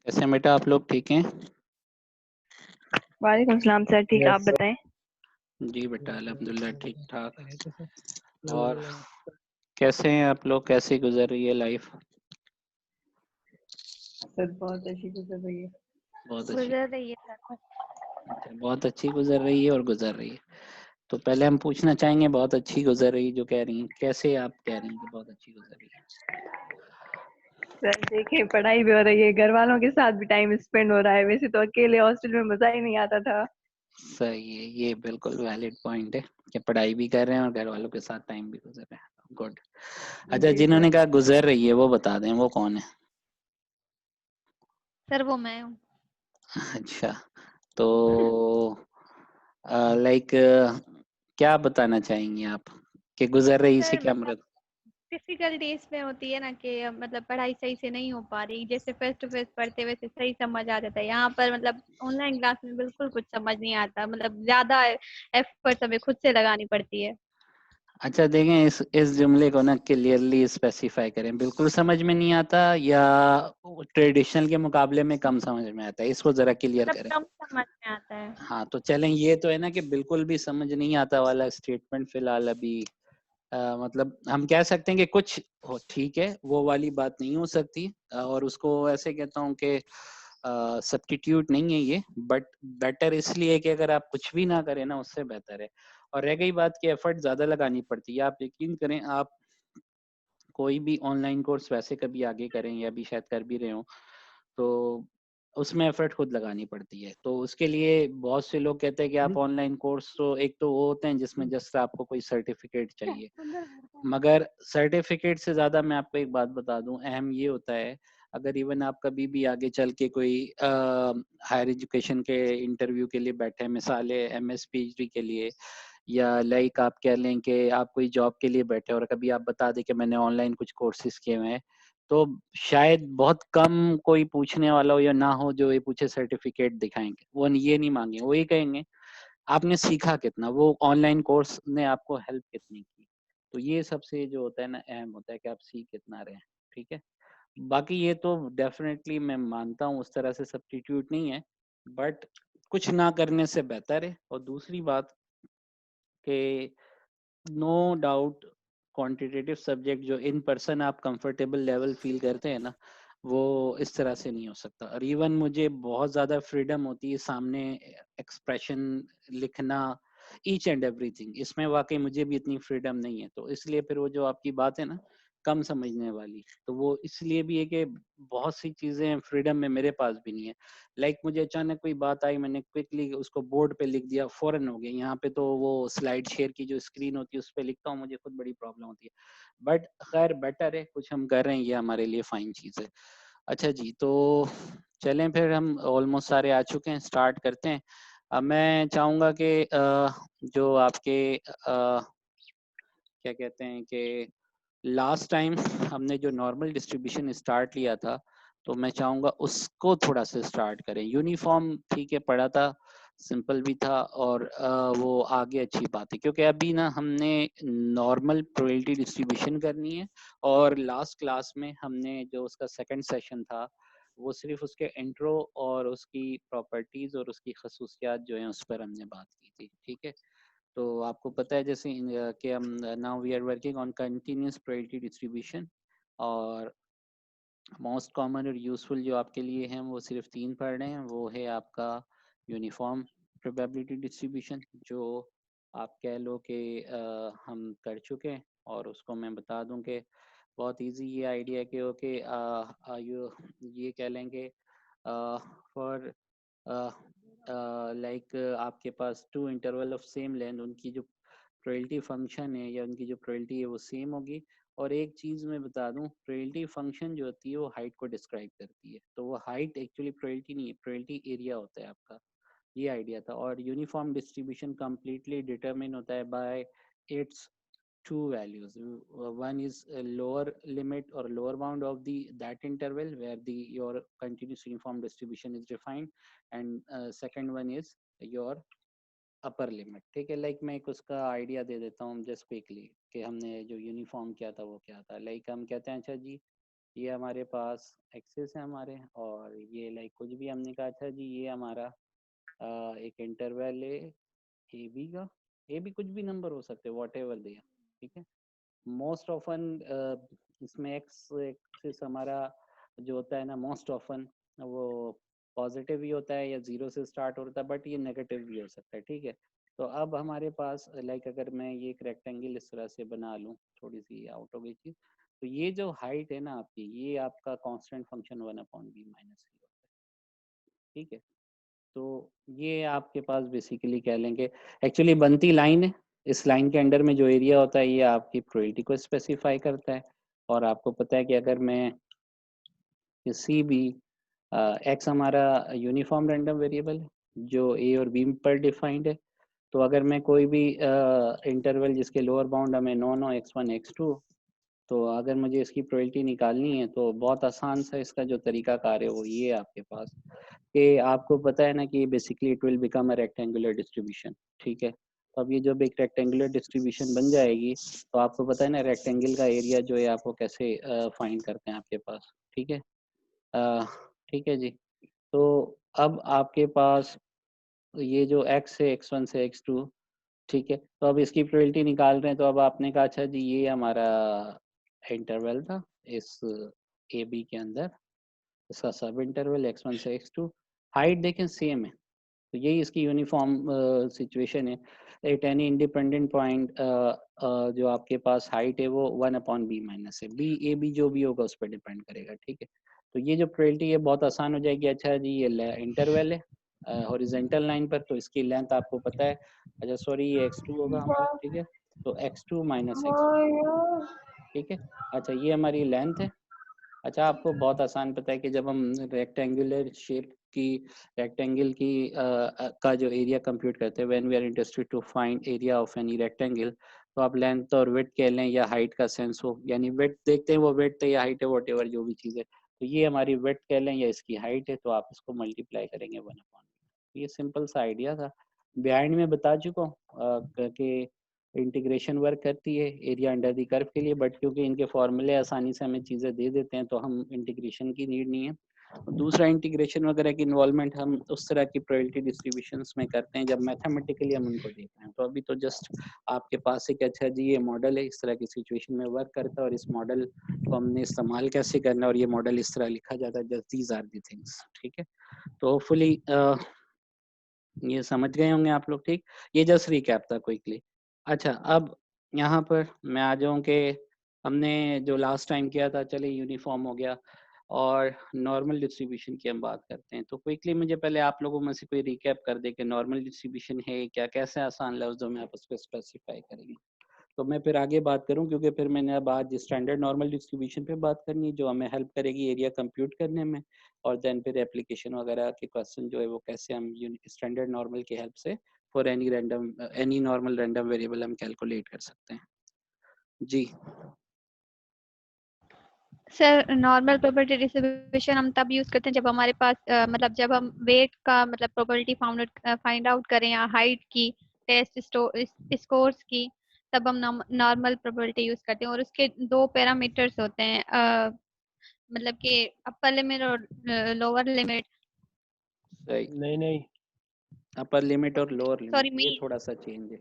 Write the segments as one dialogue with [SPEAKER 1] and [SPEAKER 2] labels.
[SPEAKER 1] कैसे हैं बेटा, आप लोग ठीक हैं?
[SPEAKER 2] वालेकुम सलाम सर, ठीक, आप
[SPEAKER 3] यस
[SPEAKER 2] बताएं।
[SPEAKER 1] जी बेटा, अल्हम्दुलिल्लाह ठीक ठाक। और कैसे हैं आप लोग, कैसे गुजर रही है लाइफ?
[SPEAKER 3] सर, बहुत अच्छी गुजर रही है।
[SPEAKER 1] बहुत अच्छी।
[SPEAKER 2] गुजर रही है सर।
[SPEAKER 1] अच्छा, बहुत अच्छी गुजर रही है और गुजर रही है। तो पहले हम पूछना चाहेंगे, बहुत अच्छी गुजर रही जो कह रही हैं, कैसे आप कह रही हैं कि बहुत अच्छी गुजर रही है?
[SPEAKER 3] सर देखिए, पढ़ाई भी हो रही है, घर वालों के साथ भी टाइम स्पेंड हो रहा है। वैसे तो अकेले हॉस्टल में मजा ही नहीं आता था।
[SPEAKER 1] सही है, ये बिल्कुल वैलिड पॉइंट है कि पढ़ाई भी कर रहे हैं और घर वालों के साथ टाइम भी गुजर रहे हैं। गुड। अच्छा,
[SPEAKER 3] जी
[SPEAKER 1] जिन्होंने
[SPEAKER 3] सर।
[SPEAKER 1] कहा गुजर रही है वो बता दें वो कौन है?
[SPEAKER 2] सर वो मैं हूँ।
[SPEAKER 1] अच्छा, तो लाइक क्या बताना चाहेंगी आप कि गुजर रही से
[SPEAKER 2] सर
[SPEAKER 1] क्या
[SPEAKER 2] मतलब
[SPEAKER 1] मतलब?
[SPEAKER 2] डिफिकल्टी इसमें होती है ना कि मतलब पढ़ाई सही से नहीं हो पा रही, जैसे फेस टू फेस पढ़ते वैसे सही समझ आ जाता है। यहाँ पर मतलब ऑनलाइन क्लास में बिल्कुल कुछ समझ नहीं आता, मतलब ज्यादा एफर्ट हमें खुद से लगानी पड़ती है।
[SPEAKER 1] अच्छा देखें, इस जुमले को ना क्लियरली स्पेसिफाई करें। बिल्कुल समझ में नहीं आता या ट्रेडिशनल के मुकाबले में कम समझ में आता है, इसको जरा क्लियर
[SPEAKER 2] मतलब
[SPEAKER 1] करें।
[SPEAKER 2] कम समझ में आता है।
[SPEAKER 1] हाँ तो चलें, ये तो है ना कि बिल्कुल भी समझ नहीं आता वाला स्टेटमेंट फिलहाल अभी मतलब हम कह सकते हैं कि कुछ हो, ठीक है, वो वाली बात नहीं हो सकती। और उसको ऐसे कहता हूँ कि सब्स्टिट्यूट नहीं है ये, बट बेटर इसलिए कि अगर आप कुछ भी ना करें ना, उससे बेहतर है। और रह गई बात की एफर्ट ज्यादा लगानी पड़ती है, आप यकीन करें, आप कोई भी ऑनलाइन कोर्स वैसे कभी आगे करें या भी शायद कर भी रहे हो, तो उसमें एफर्ट खुद लगानी पड़ती है। तो उसके लिए बहुत से लोग कहते हैं कि आप ऑनलाइन कोर्स, तो एक तो वो होते हैं जिसमें जस्ट आपको कोई सर्टिफिकेट चाहिए, मगर सर्टिफिकेट से ज्यादा मैं आपको एक बात बता दूं, अहम ये होता है, अगर इवन आप कभी भी आगे चल के कोई हायर एजुकेशन के इंटरव्यू के लिए बैठे, मिसाल है एमएस पीएचडी के लिए, या लाइक आप कह लें कि आप कोई जॉब के लिए बैठे और कभी आप बता दें कि मैंने ऑनलाइन कुछ कोर्सेज किए हुए हैं, तो शायद बहुत कम कोई पूछने वाला हो या ना हो जो ये पूछे सर्टिफिकेट दिखाएंगे। वो ये नहीं मांगे, वो ये कहेंगे आपने सीखा कितना, वो ऑनलाइन कोर्स ने आपको हेल्प कितनी की। तो ये सबसे जो होता है ना, अहम होता है कि आप सीख कितना रहे हैं। ठीक है, बाकी ये तो डेफिनेटली मैं मानता हूँ उस तरह से सब्स्टिट्यूट नहीं है, बट कुछ ना करने से बेहतर है। और दूसरी बात कि नो डाउट क्वांटिटेटिव सब्जेक्ट जो इन पर्सन आप कंफर्टेबल लेवल फील करते हैं ना, वो इस तरह से नहीं हो सकता। और इवन मुझे बहुत ज़्यादा फ्रीडम होती है सामने एक्सप्रेशन लिखना, ईच एंड एवरीथिंग, इसमें वाकई मुझे भी इतनी फ्रीडम नहीं है। तो इसलिए फिर वो जो आपकी बात है ना कम समझने वाली, तो वो इसलिए भी है कि बहुत सी चीज़ें फ्रीडम में मेरे पास भी नहीं है। लाइक मुझे अचानक कोई बात आई, मैंने क्विकली उसको बोर्ड पे लिख दिया, फौरन हो गया। यहाँ पे तो वो स्लाइड शेयर की जो स्क्रीन होती है उस पे लिखता हूँ, मुझे खुद बड़ी प्रॉब्लम होती है। बट खैर बेटर है, कुछ हम कर रहे हैं, ये हमारे लिए फाइन चीज़ है। अच्छा जी, तो चलें फिर, हम ऑलमोस्ट सारे आ चुके हैं, स्टार्ट करते हैं। अब मैं चाहूँगा कि जो आपके क्या कहते हैं कि लास्ट टाइम हमने जो नॉर्मल डिस्ट्रीब्यूशन स्टार्ट लिया था, तो मैं चाहूँगा उसको थोड़ा सा स्टार्ट करें। यूनिफॉर्म ठीक है, पढ़ा था, सिंपल भी था, और वो आगे अच्छी बात है, क्योंकि अभी ना हमने नॉर्मल प्रोबेबिलिटी डिस्ट्रीब्यूशन करनी है। और लास्ट क्लास में हमने जो उसका सेकंड सेशन था, वो सिर्फ उसके इंट्रो और उसकी प्रॉपर्टीज और उसकी खसूसियात जो हैं उस पर हमने बात की थी। ठीक है, तो आपको पता है जैसे कि हम now we are working on continuous probability distribution, और मोस्ट कॉमन और यूजफुल जो आपके लिए हैं वो सिर्फ 3 पढ़ रहे हैं। वो है आपका यूनिफॉर्म प्रोबेबिलिटी डिस्ट्रीब्यूशन, जो आप कह लो कि हम कर चुके हैं। और उसको मैं बता दूं कि बहुत इजी ये आइडिया है कि ओके ये कह लेंगे फॉर लाइक आपके पास two interval of same length, उनकी जो प्रोबेबिलिटी फंक्शन है या उनकी जो प्रोबेबिलिटी है वो सेम होगी। और एक चीज़ मैं बता दूं, प्रोबेबिलिटी फंक्शन जो होती है वो हाइट को डिस्क्राइब करती है, तो वो हाइट एक्चुअली प्रोबेबिलिटी नहीं है, प्रोबेबिलिटी एरिया होता है आपका। ये आइडिया था। और यूनिफॉर्म डिस्ट्रीब्यूशन कंप्लीटली डिटरमिन होता है bye it's two values. One is a lower limit or lower bound of the that interval where the your continuous uniform distribution is defined, and second one is your upper limit. ठीक है, like मैं एक उसका idea दे देता हूँ just quickly कि हमने जो यूनिफॉर्म किया था वो क्या था। लाइक हम कहते हैं अच्छा जी ये हमारे पास एक्सेस है हमारे, और ये लाइक कुछ भी हमने कहा अच्छा जी ये हमारा एक इंटरवल है ए बी का, ए बी कुछ भी नंबर हो सकते हैं वॉट एवर दे, ठीक है। मोस्ट ऑफन इसमें एक्स एक्सिस हमारा जो होता है ना, मोस्ट ऑफन वो पॉजिटिव ही होता है या जीरो से स्टार्ट होता है, बट ये नेगेटिव भी हो सकता है, ठीक है। तो अब हमारे पास लाइक अगर मैं ये एक रेक्टेंगल इस तरह से बना लूँ, थोड़ी सी आउट हो गई चीज, तो ये जो हाइट है ना आपकी, ये आपका कांस्टेंट फंक्शन 1/b माइनस सी होता है, ठीक है। तो ये आपके पास बेसिकली कह लेंगे एक्चुअली बनती लाइन है, इस लाइन के अंडर में जो एरिया होता है ये आपकी प्रोबेबिलिटी को स्पेसिफाई करता है। और आपको पता है कि अगर मैं किसी भी एक्स हमारा यूनिफॉर्म रैंडम वेरिएबल है जो ए और बी पर डिफाइंड है, तो अगर मैं कोई भी इंटरवल जिसके लोअर बाउंड हमें नो x1 x2, तो अगर मुझे इसकी प्रोबेबिलिटी निकालनी है तो बहुत आसान सा इसका जो तरीका कार है वो ये आपके पास, कि आपको पता है ना कि basically it will become a rectangular distribution, ठीक है। तो अब ये जब एक रेक्टेंगुलर डिस्ट्रीब्यूशन बन जाएगी तो आपको पता है ना रेक्टेंगल का एरिया जो है आपको कैसे फाइंड करते हैं आपके पास, ठीक है। ठीक है जी। तो अब आपके पास ये जो x है x1 से x2, ठीक है, तो अब इसकी प्रोबेबिलिटी निकाल रहे हैं। तो अब आपने कहा अच्छा जी ये हमारा इंटरवल था इस ए बी के अंदर, इसका सब इंटरवल x1 से x2, हाइट देखें सेम है, तो यही इसकी यूनिफॉर्म सिचुएशन है। एट एनी इंडिपेंडेंट पॉइंट जो आपके पास हाइट है वो 1/b माइनस है, बी ए बी जो भी होगा उस पर डिपेंड करेगा, ठीक है। तो ये जो प्रोबेबिलिटी है बहुत आसान हो जाएगी। अच्छा जी ये इंटरवल है हॉरिजॉन्टल लाइन पर, तो इसकी लेंथ आपको पता है, अच्छा सॉरी ये x2 होगा हमारा, ठीक है। तो x2 माइनस x2, ठीक है। अच्छा ये हमारी लेंथ है। अच्छा आपको बहुत आसान पता है कि जब हम रेक्टेंगुलर शेप की रेक्टेंगल की का जो एरिया कंप्यूट करते हैं, when we are interested to find area of any rectangle, तो आप लेंथ और विड्थ कह लें या हाइट का सेंस हो, यानी विड्थ देखते हैं वो विड्थ है या हाइट है वॉट जो भी चीज़ है, तो ये हमारी विड्थ कह लें या इसकी हाइट है, तो आप इसको मल्टीप्लाई करेंगे 1/, ये सिंपल सा आइडिया था। बिहाइंड में बता चुका हूँ कि इंटीग्रेशन वर्क करती है एरिया अंडर दी कर्व के लिए, बट क्योंकि इनके फॉर्मूले आसानी से हमें चीज़ें दे देते हैं तो हम इंटीग्रेशन की नीड नहीं है। और दूसरा इंटीग्रेशन वगैरह की इन्वॉल्वमेंट हम उस तरह की प्रोबेबिलिटी डिस्ट्रीब्यूशंस में करते हैं जब मैथमेटिकली हम उनको देख रहे हैं। तो अभी तो जस्ट आपके पास एक अच्छा जी ये मॉडल है, इस तरह की सिचुएशन में वर्क करता है और इस मॉडल को हमने इस्तेमाल कैसे करना है और ये मॉडल इस तरह लिखा जाता है, just these are the things, ठीक है। तो होपफुली ये समझ गए होंगे आप लोग, ठीक। ये जस्ट रिकैप था क्विकली। अच्छा अब यहाँ पर मैं आ जाऊँ कि हमने जो लास्ट टाइम किया था, चले यूनिफॉर्म हो गया और नॉर्मल डिस्ट्रीब्यूशन की हम बात करते हैं। तो क्विकली मुझे पहले आप लोगों में से कोई रिकैप कर दे कि नॉर्मल डिस्ट्रीब्यूशन है क्या, कैसे आसान लफ्जों में आप उसको स्पेसिफाई करेंगे, तो मैं फिर आगे बात करूं, क्योंकि फिर मैंने अब आज स्टैंडर्ड नॉर्मल डिस्ट्रीब्यूशन पे बात करनी है जो हमें हेल्प करेगी एरिया कंप्यूट करने में, और देन फिर एप्लीकेशन वगैरह के क्वेश्चन जो है वो कैसे हम स्टैंडर्ड नॉर्मल की हेल्प से for any normal random variable हम कैलकुलेट कर सकते हैं जी।
[SPEAKER 2] सर नॉर्मल प्रोबेबिलिटी डिस्ट्रीब्यूशन हम तब यूज करते हैं जब हमारे पास मतलब जब हम वेट का मतलब प्रोबेबिलिटी फाइंड आउट करें या हाइट की टेस्ट स्कोर्स की, तब हम नॉर्मल प्रोबेबिलिटी यूज करते हैं। और उसके दो पैरामीटर्स होते हैं मतलब कि अपर लिमिट और लोअर लिमिट।
[SPEAKER 1] नहीं अपर लिमिट और लोअर लिमिट
[SPEAKER 2] सॉरी
[SPEAKER 1] ये
[SPEAKER 2] मीन,
[SPEAKER 1] थोड़ा सा चेंज है।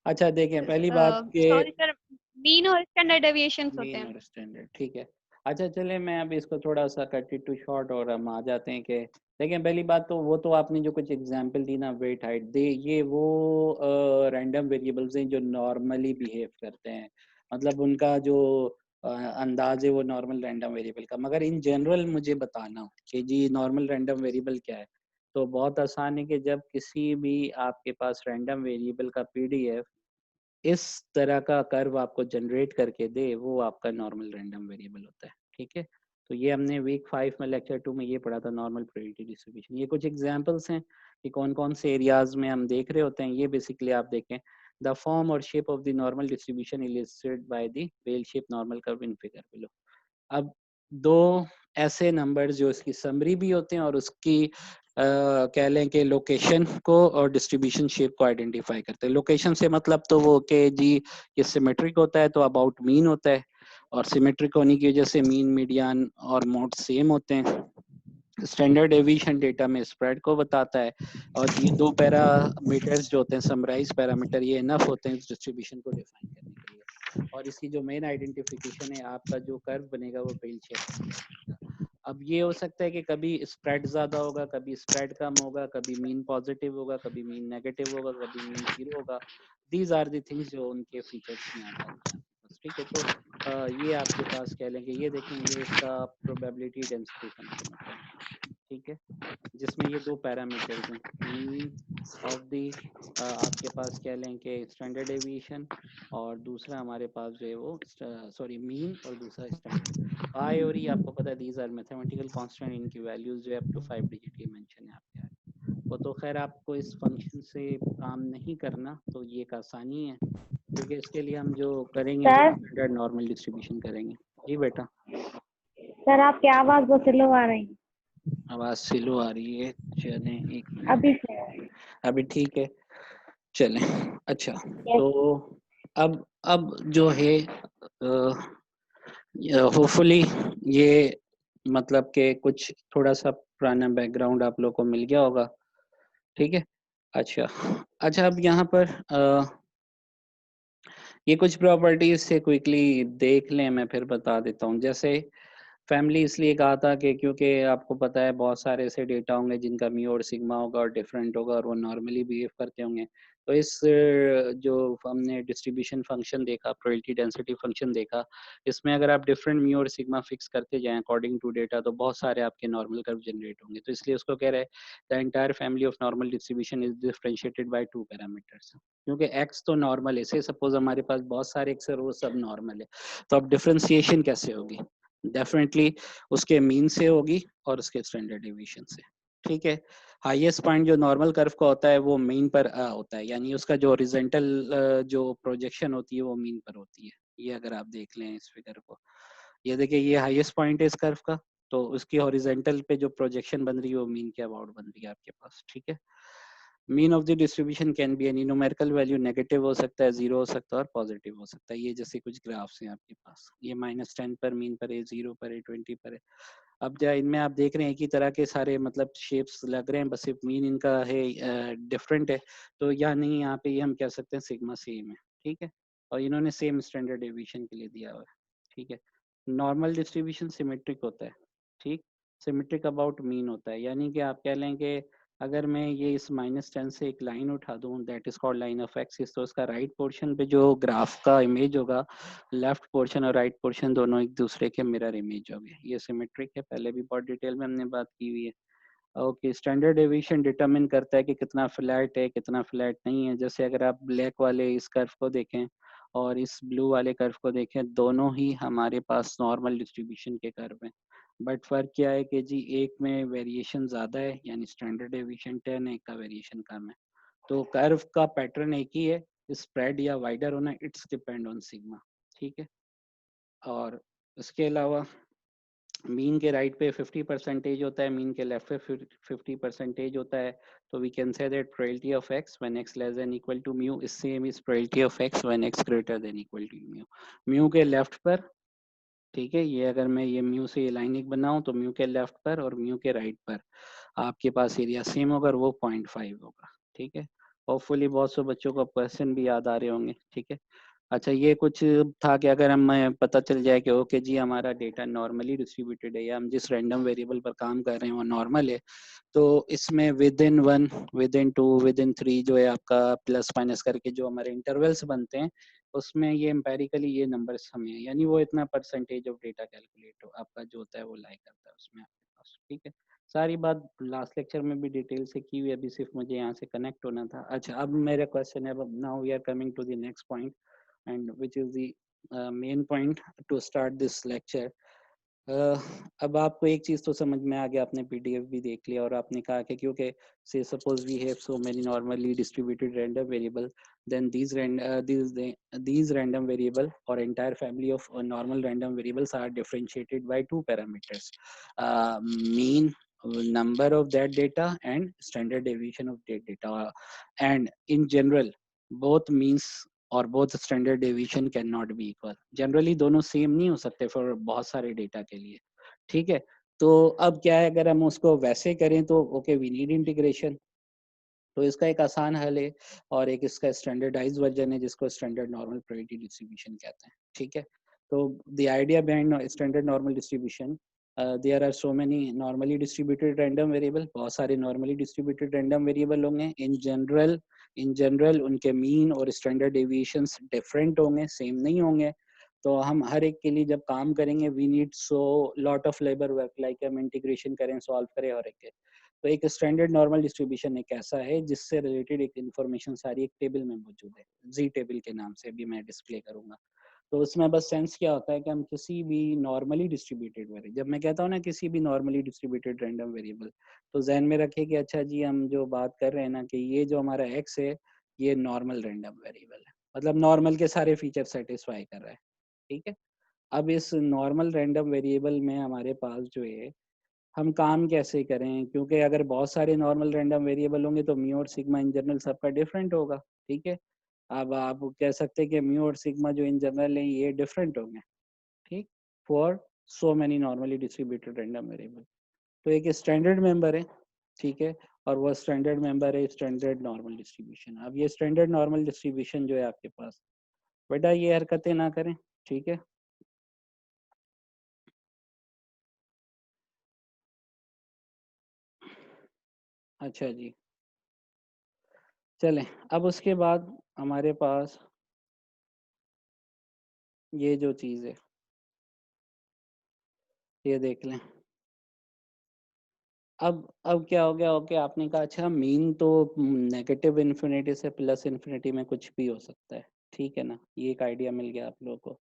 [SPEAKER 1] अच्छा देखें पहली बात के
[SPEAKER 2] सॉरी सर, मीन और स्टैंडर्ड डेविएशंस होते
[SPEAKER 1] मेन
[SPEAKER 2] हैं।
[SPEAKER 1] और स्टैंडर्ड, ठीक है। अच्छा चले मैं अब इसको थोड़ा सा कट इट टू शॉर्ट और हम आ जाते हैं कि देखें पहली बात तो वो तो आपने जो कुछ एग्जांपल दी ना वेट हाइट दे, ये वो रैंडम वेरिएबल्स हैं जो नॉर्मली बिहेव करते हैं, मतलब उनका जो अंदाज है वो नॉर्मल रैंडम वेरिएबल का। मगर इन जनरल मुझे बताना हो कि जी नॉर्मल रैंडम वेरिएबल क्या है, तो बहुत आसान है कि जब किसी भी आपके पास रैंडम वेरिएबल का पीडीएफ इस तरह का कर्व आपको जनरेट करके दे, वो आपका नॉर्मल रैंडम वेरिएबल होता है, ठीक है। तो ये हमने वीक 5 में लेक्चर 2 में ये पढ़ा था नॉर्मल प्रोबेबिलिटी डिस्ट्रीब्यूशन। ये कुछ एग्जांपल्स हैं कि कौन कौन से एरियाज में हम देख रहे होते हैं। ये बेसिकली आप देखें द फॉर्म और shape of the normal distribution illustrated by the bell shape normal curve in figure below. अब दो ऐसे नंबर्स जो इसकी समरी भी होते हैं और उसकी कह लें कि लोकेशन को और डिस्ट्रीब्यूशन शेप को आइडेंटिफाई करते हैं। लोकेशन से मतलब तो वो कि जी ये सिमेट्रिक होता है तो अबाउट मीन होता है, और सिमेट्रिक होने की वजह से मीन, मीडियन और मोड सेम होते हैं। स्टैंडर्ड डेविएशन डेटा में स्प्रेड को बताता है, और ये दो पैरामीटर्स जो होते हैं समराइज पैरामीटर, ये इनफ होते हैं इस डिस्ट्रीब्यूशन को डिफाइन करने के लिए। और इसकी जो मेन आइडेंटिफिकेशन है, आपका जो कर्व बनेगा वो बेल शेप बनेगा। अब ये हो सकता है कि कभी स्प्रेड ज्यादा होगा, कभी स्प्रेड कम होगा, कभी मीन पॉजिटिव होगा, कभी मीन नेगेटिव होगा, कभी मीन जीरो होगा। दीज आर दी थिंग्स जो उनके फीचर्स में आता है। ठीक है, तो ये आपके पास कह लेंगे, ये देखें, ये इसका प्रोबेबिलिटी डेंसिटी फंक्शन होता है। ठीक है, जिसमें ये दो पैरामीटर्स हैं, मीन ऑफ दी आपके पास कह लें कि स्टैंडर्ड डेविएशन, और दूसरा हमारे पास जो है वो सॉरी मीन, और दूसरा स्टैंडर्ड। आई और ई आपको पता है, दीज आर मैथमेटिकल कांस्टेंट, इनकी वैल्यूज जो है अप टू 5 डिजिट की मेंशन है आपके यहाँ। वो तो खैर आपको इस फंक्शन से काम नहीं करना, तो ये एक आसानी है, क्योंकि इसके लिए हम जो करेंगे वो स्टैंडर्ड नॉर्मल डिस्ट्रीब्यूशन करेंगे। जी बेटा।
[SPEAKER 4] सर आपकी आवाज बहुत स्लो आ रही है।
[SPEAKER 1] आवाज स्लो आ रही है, चलें एक मिनट,
[SPEAKER 4] अभी से
[SPEAKER 1] अभी ठीक है, चलें। अच्छा, तो अब जो है होपफुली ये मतलब कि कुछ थोड़ा सा पुराना बैकग्राउंड आप लोग को मिल गया होगा। ठीक है, अच्छा अच्छा, अब यहाँ पर ये कुछ प्रॉपर्टीज से क्विकली देख लें, मैं फिर बता देता हूँ। जैसे फैमिली इसलिए कहा था कि क्योंकि आपको पता है बहुत सारे ऐसे डेटा होंगे जिनका म्यू और सिग्मा होगा और डिफरेंट होगा, और वो नॉर्मली बिहेव करते होंगे। तो इस जो हमने डिस्ट्रीब्यूशन फंक्शन देखा, प्रोबेबिलिटी डेंसिटी फंक्शन देखा, इसमें अगर आप डिफरेंट म्यू और सिग्मा फिक्स करते जाएं अकॉर्डिंग टू डेटा, तो बहुत सारे आपके नॉर्मल कर्व जनरेट होंगे। तो इसलिए उसको कह रहे हैं the entire family of normal distribution is differentiated by two parameters. क्योंकि एक्स तो नॉर्मल है, से सपोज हमारे पास बहुत सारे एक्स है, वो सब नॉर्मल है, तो अब डिफरेंशिएशन कैसे होगी? डेफिनेटली उसके मीन से होगी और उसके स्टैंडर्ड डेविएशन से। ठीक है, हाईएस्ट पॉइंट जो नॉर्मल कर्व का होता है वो मीन पर होता है, यानी उसका जो हॉरिजॉन्टल जो प्रोजेक्शन होती है वो मीन पर होती है। ये अगर आप देख लें इस फिगर को, ये देखिए, ये हाईएस्ट पॉइंट है इस कर्व का, तो उसकी हॉरिजॉन्टल पे जो प्रोजेक्शन बन रही है वो मीन के अबाउट बन रही है आपके पास। ठीक है, mean of the distribution can be any numerical value, negative हो सकता है, जीरो हो सकता है और पॉजिटिव हो सकता है। ये जैसे कुछ ग्राफ्स हैं आपके पास, ये -10 पर मीन पर है, 0 पर है, 20 पर है। अब जो इनमें आप देख रहे हैं एक ही तरह के सारे मतलब शेप्स लग रहे हैं, बस सिर्फ मीन इनका है डिफरेंट है। तो या नहीं, यहाँ पे ये हम कह सकते हैं सिग्मा सेम है। ठीक है, और इन्होंने सेम स्टैंडर्ड डेविएशन के लिए दिया हुआ है। ठीक है, नॉर्मल डिस्ट्रीब्यूशन सिमेट्रिक होता है। ठीक, सिमेट्रिक अबाउट मीन होता है, यानी कि आप कह लें कि अगर मैं ये इस -10 से एक लाइन उठा दूं, that is called line of axis, तो उसका राइट पोर्शन पे जो ग्राफ का इमेज होगा, लेफ्ट पोर्शन और राइट पोर्शन दोनों एक दूसरे के मिरर इमेज होंगे। ये सिमेट्रिक है, पहले भी बहुत डिटेल में हमने बात की हुई है। ओके, स्टैंडर्ड डेविएशन डिटरमिन करता है कि कितना फ्लैट है, कितना फ्लैट नहीं है। जैसे अगर आप ब्लैक वाले इस कर्व को देखें और इस ब्लू वाले कर्व को देखें, दोनों ही हमारे पास नॉर्मल डिस्ट्रीब्यूशन के कर्व हैं, बट फर्क क्या है कि जी एक में वेरिएशन ज्यादा है, यानी स्टैंडर्ड डेविएशन 10 है, एक का वेरिएशन कम है। तो कर्व का पैटर्न एक ही है, स्प्रेड या वाइडर होना, इट्स डिपेंड ऑन सिग्मा। ठीक है, और इसके अलावा मीन के राइट पे 50% होता है, मीन के लेफ्ट पे 50% होता है। तो we can say that probability of X when X less than equal to mu is same is probability of X when X greater than equal to mu. Mu के left पर, ठीक है, ये अगर मैं ये म्यू से ये लाइन एक बनाऊं, तो म्यू के लेफ्ट पर और म्यू के राइट पर आपके पास एरिया सेम होगा, और वो 0.5 होगा। ठीक है, होपफुली बहुत से बच्चों को क्वेश्चन भी याद आ रहे होंगे। ठीक है, अच्छा, ये कुछ था कि अगर हमें पता चल जाए कि ओके जी हमारा डेटा नॉर्मली डिस्ट्रीब्यूटेड है, या हम जिस रैंडम वेरिएबल पर काम कर रहे हैं वो नॉर्मल है, तो इसमें with in 1, with in 2, with in 3 जो है आपका प्लस माइनस करके जो हमारे इंटरवल्स बनते हैं, उसमें ये एम्पेरिकली ये नंबर्स हमें, यानी वो इतना परसेंटेज ऑफ डेटा कैलकुलेट हो आपका जो होता है वो लाई करता है उसमें आपके पास। ठीक है, सारी बात लास्ट लेक्चर में भी डिटेल से की हुई, अभी सिर्फ मुझे यहाँ से कनेक्ट होना था। अच्छा, अब मेरा क्वेश्चन है, अब now we are coming to the next point, and which is the main point to start this lecture. अब आपको एक चीज तो समझ में आ गया, आपने पीडीएफ भी देख लिया और आपने कहा कि क्योंकि say suppose we have so many normally distributed random variable, then these random variable or entire family of normal random variables are differentiated by two parameters, mean number of that data and standard deviation of that data, and in general both means और both standard deviation can not be equal. Generally दोनों same नहीं हो सकते for बहुत सारे data के लिए, ठीक है। तो अब क्या है, अगर हम उसको वैसे करें तो ओके वी नीड इंटीग्रेशन, तो इसका एक आसान हल है और एक इसका स्टैंडर्डाइज वर्जन है जिसको स्टैंडर्ड नॉर्मल प्रोबेबिलिटी डिस्ट्रीब्यूशन कहते हैं, ठीक है। तो the idea behind standard normal distribution, there are so many normally distributed random variable, बहुत सारे नॉर्मली डिस्ट्रीब्यूटेड रैंडम वेरिएबल होंगे। इन जनरल उनके मीन और स्टैंडर्ड डेविएशंस डिफरेंट होंगे, सेम नहीं होंगे। तो हम हर एक के लिए जब काम करेंगे we need so lot of labour work, like हम इंटीग्रेशन करें, सॉल्व करें हर एक के। तो एक स्टैंडर्ड नॉर्मल डिस्ट्रीब्यूशन एक ऐसा है जिससे रिलेटेड एक इन्फॉर्मेशन सारी एक टेबल में मौजूद है, जी टेबल के नाम से भी मैं डिस्प्ले करूंगा। तो उसमें बस सेंस क्या होता है कि हम किसी भी नॉर्मली डिस्ट्रीब्यूटेड वेरिएबल, जब मैं कहता हूँ ना किसी भी नॉर्मली डिस्ट्रीब्यूटेड रैंडम वेरिएबल, तो जहन में रखिए कि अच्छा जी हम जो बात कर रहे हैं ना कि ये जो हमारा एक्स है ये नॉर्मल रैंडम वेरिएबल है, मतलब नॉर्मल के सारे फीचर सेटिस्फाई कर रहा है, ठीक है। अब इस नॉर्मल रैंडम वेरिएबल में हमारे पास जो है हम काम कैसे करें, क्योंकि अगर बहुत सारे नॉर्मल रैंडम वेरिएबल होंगे तो म्यू और सिग्मा इन जनरल सबका डिफरेंट होगा, ठीक है। अब आप कह सकते हैं कि म्यू और सिग्मा जो इन जनरल है ये डिफरेंट होंगे, ठीक, for so many normally distributed random variable. तो एक स्टैंडर्ड मेंबर है, ठीक है, और वो स्टैंडर्ड मेंबर है स्टैंडर्ड नॉर्मल डिस्ट्रीब्यूशन। अब ये स्टैंडर्ड नॉर्मल डिस्ट्रीब्यूशन जो है आपके पास, बेटा ये हरकतें ना करें, ठीक है। अच्छा जी, चलें। अब उसके बाद हमारे पास ये जो चीज़ है ये देख लें। अब क्या हो गया, ओके आपने कहा अच्छा मीन तो नेगेटिव इन्फिनिटी से प्लस इन्फिनिटी में कुछ भी हो सकता है, ठीक है ना, ये एक आइडिया मिल गया आप लोगों को।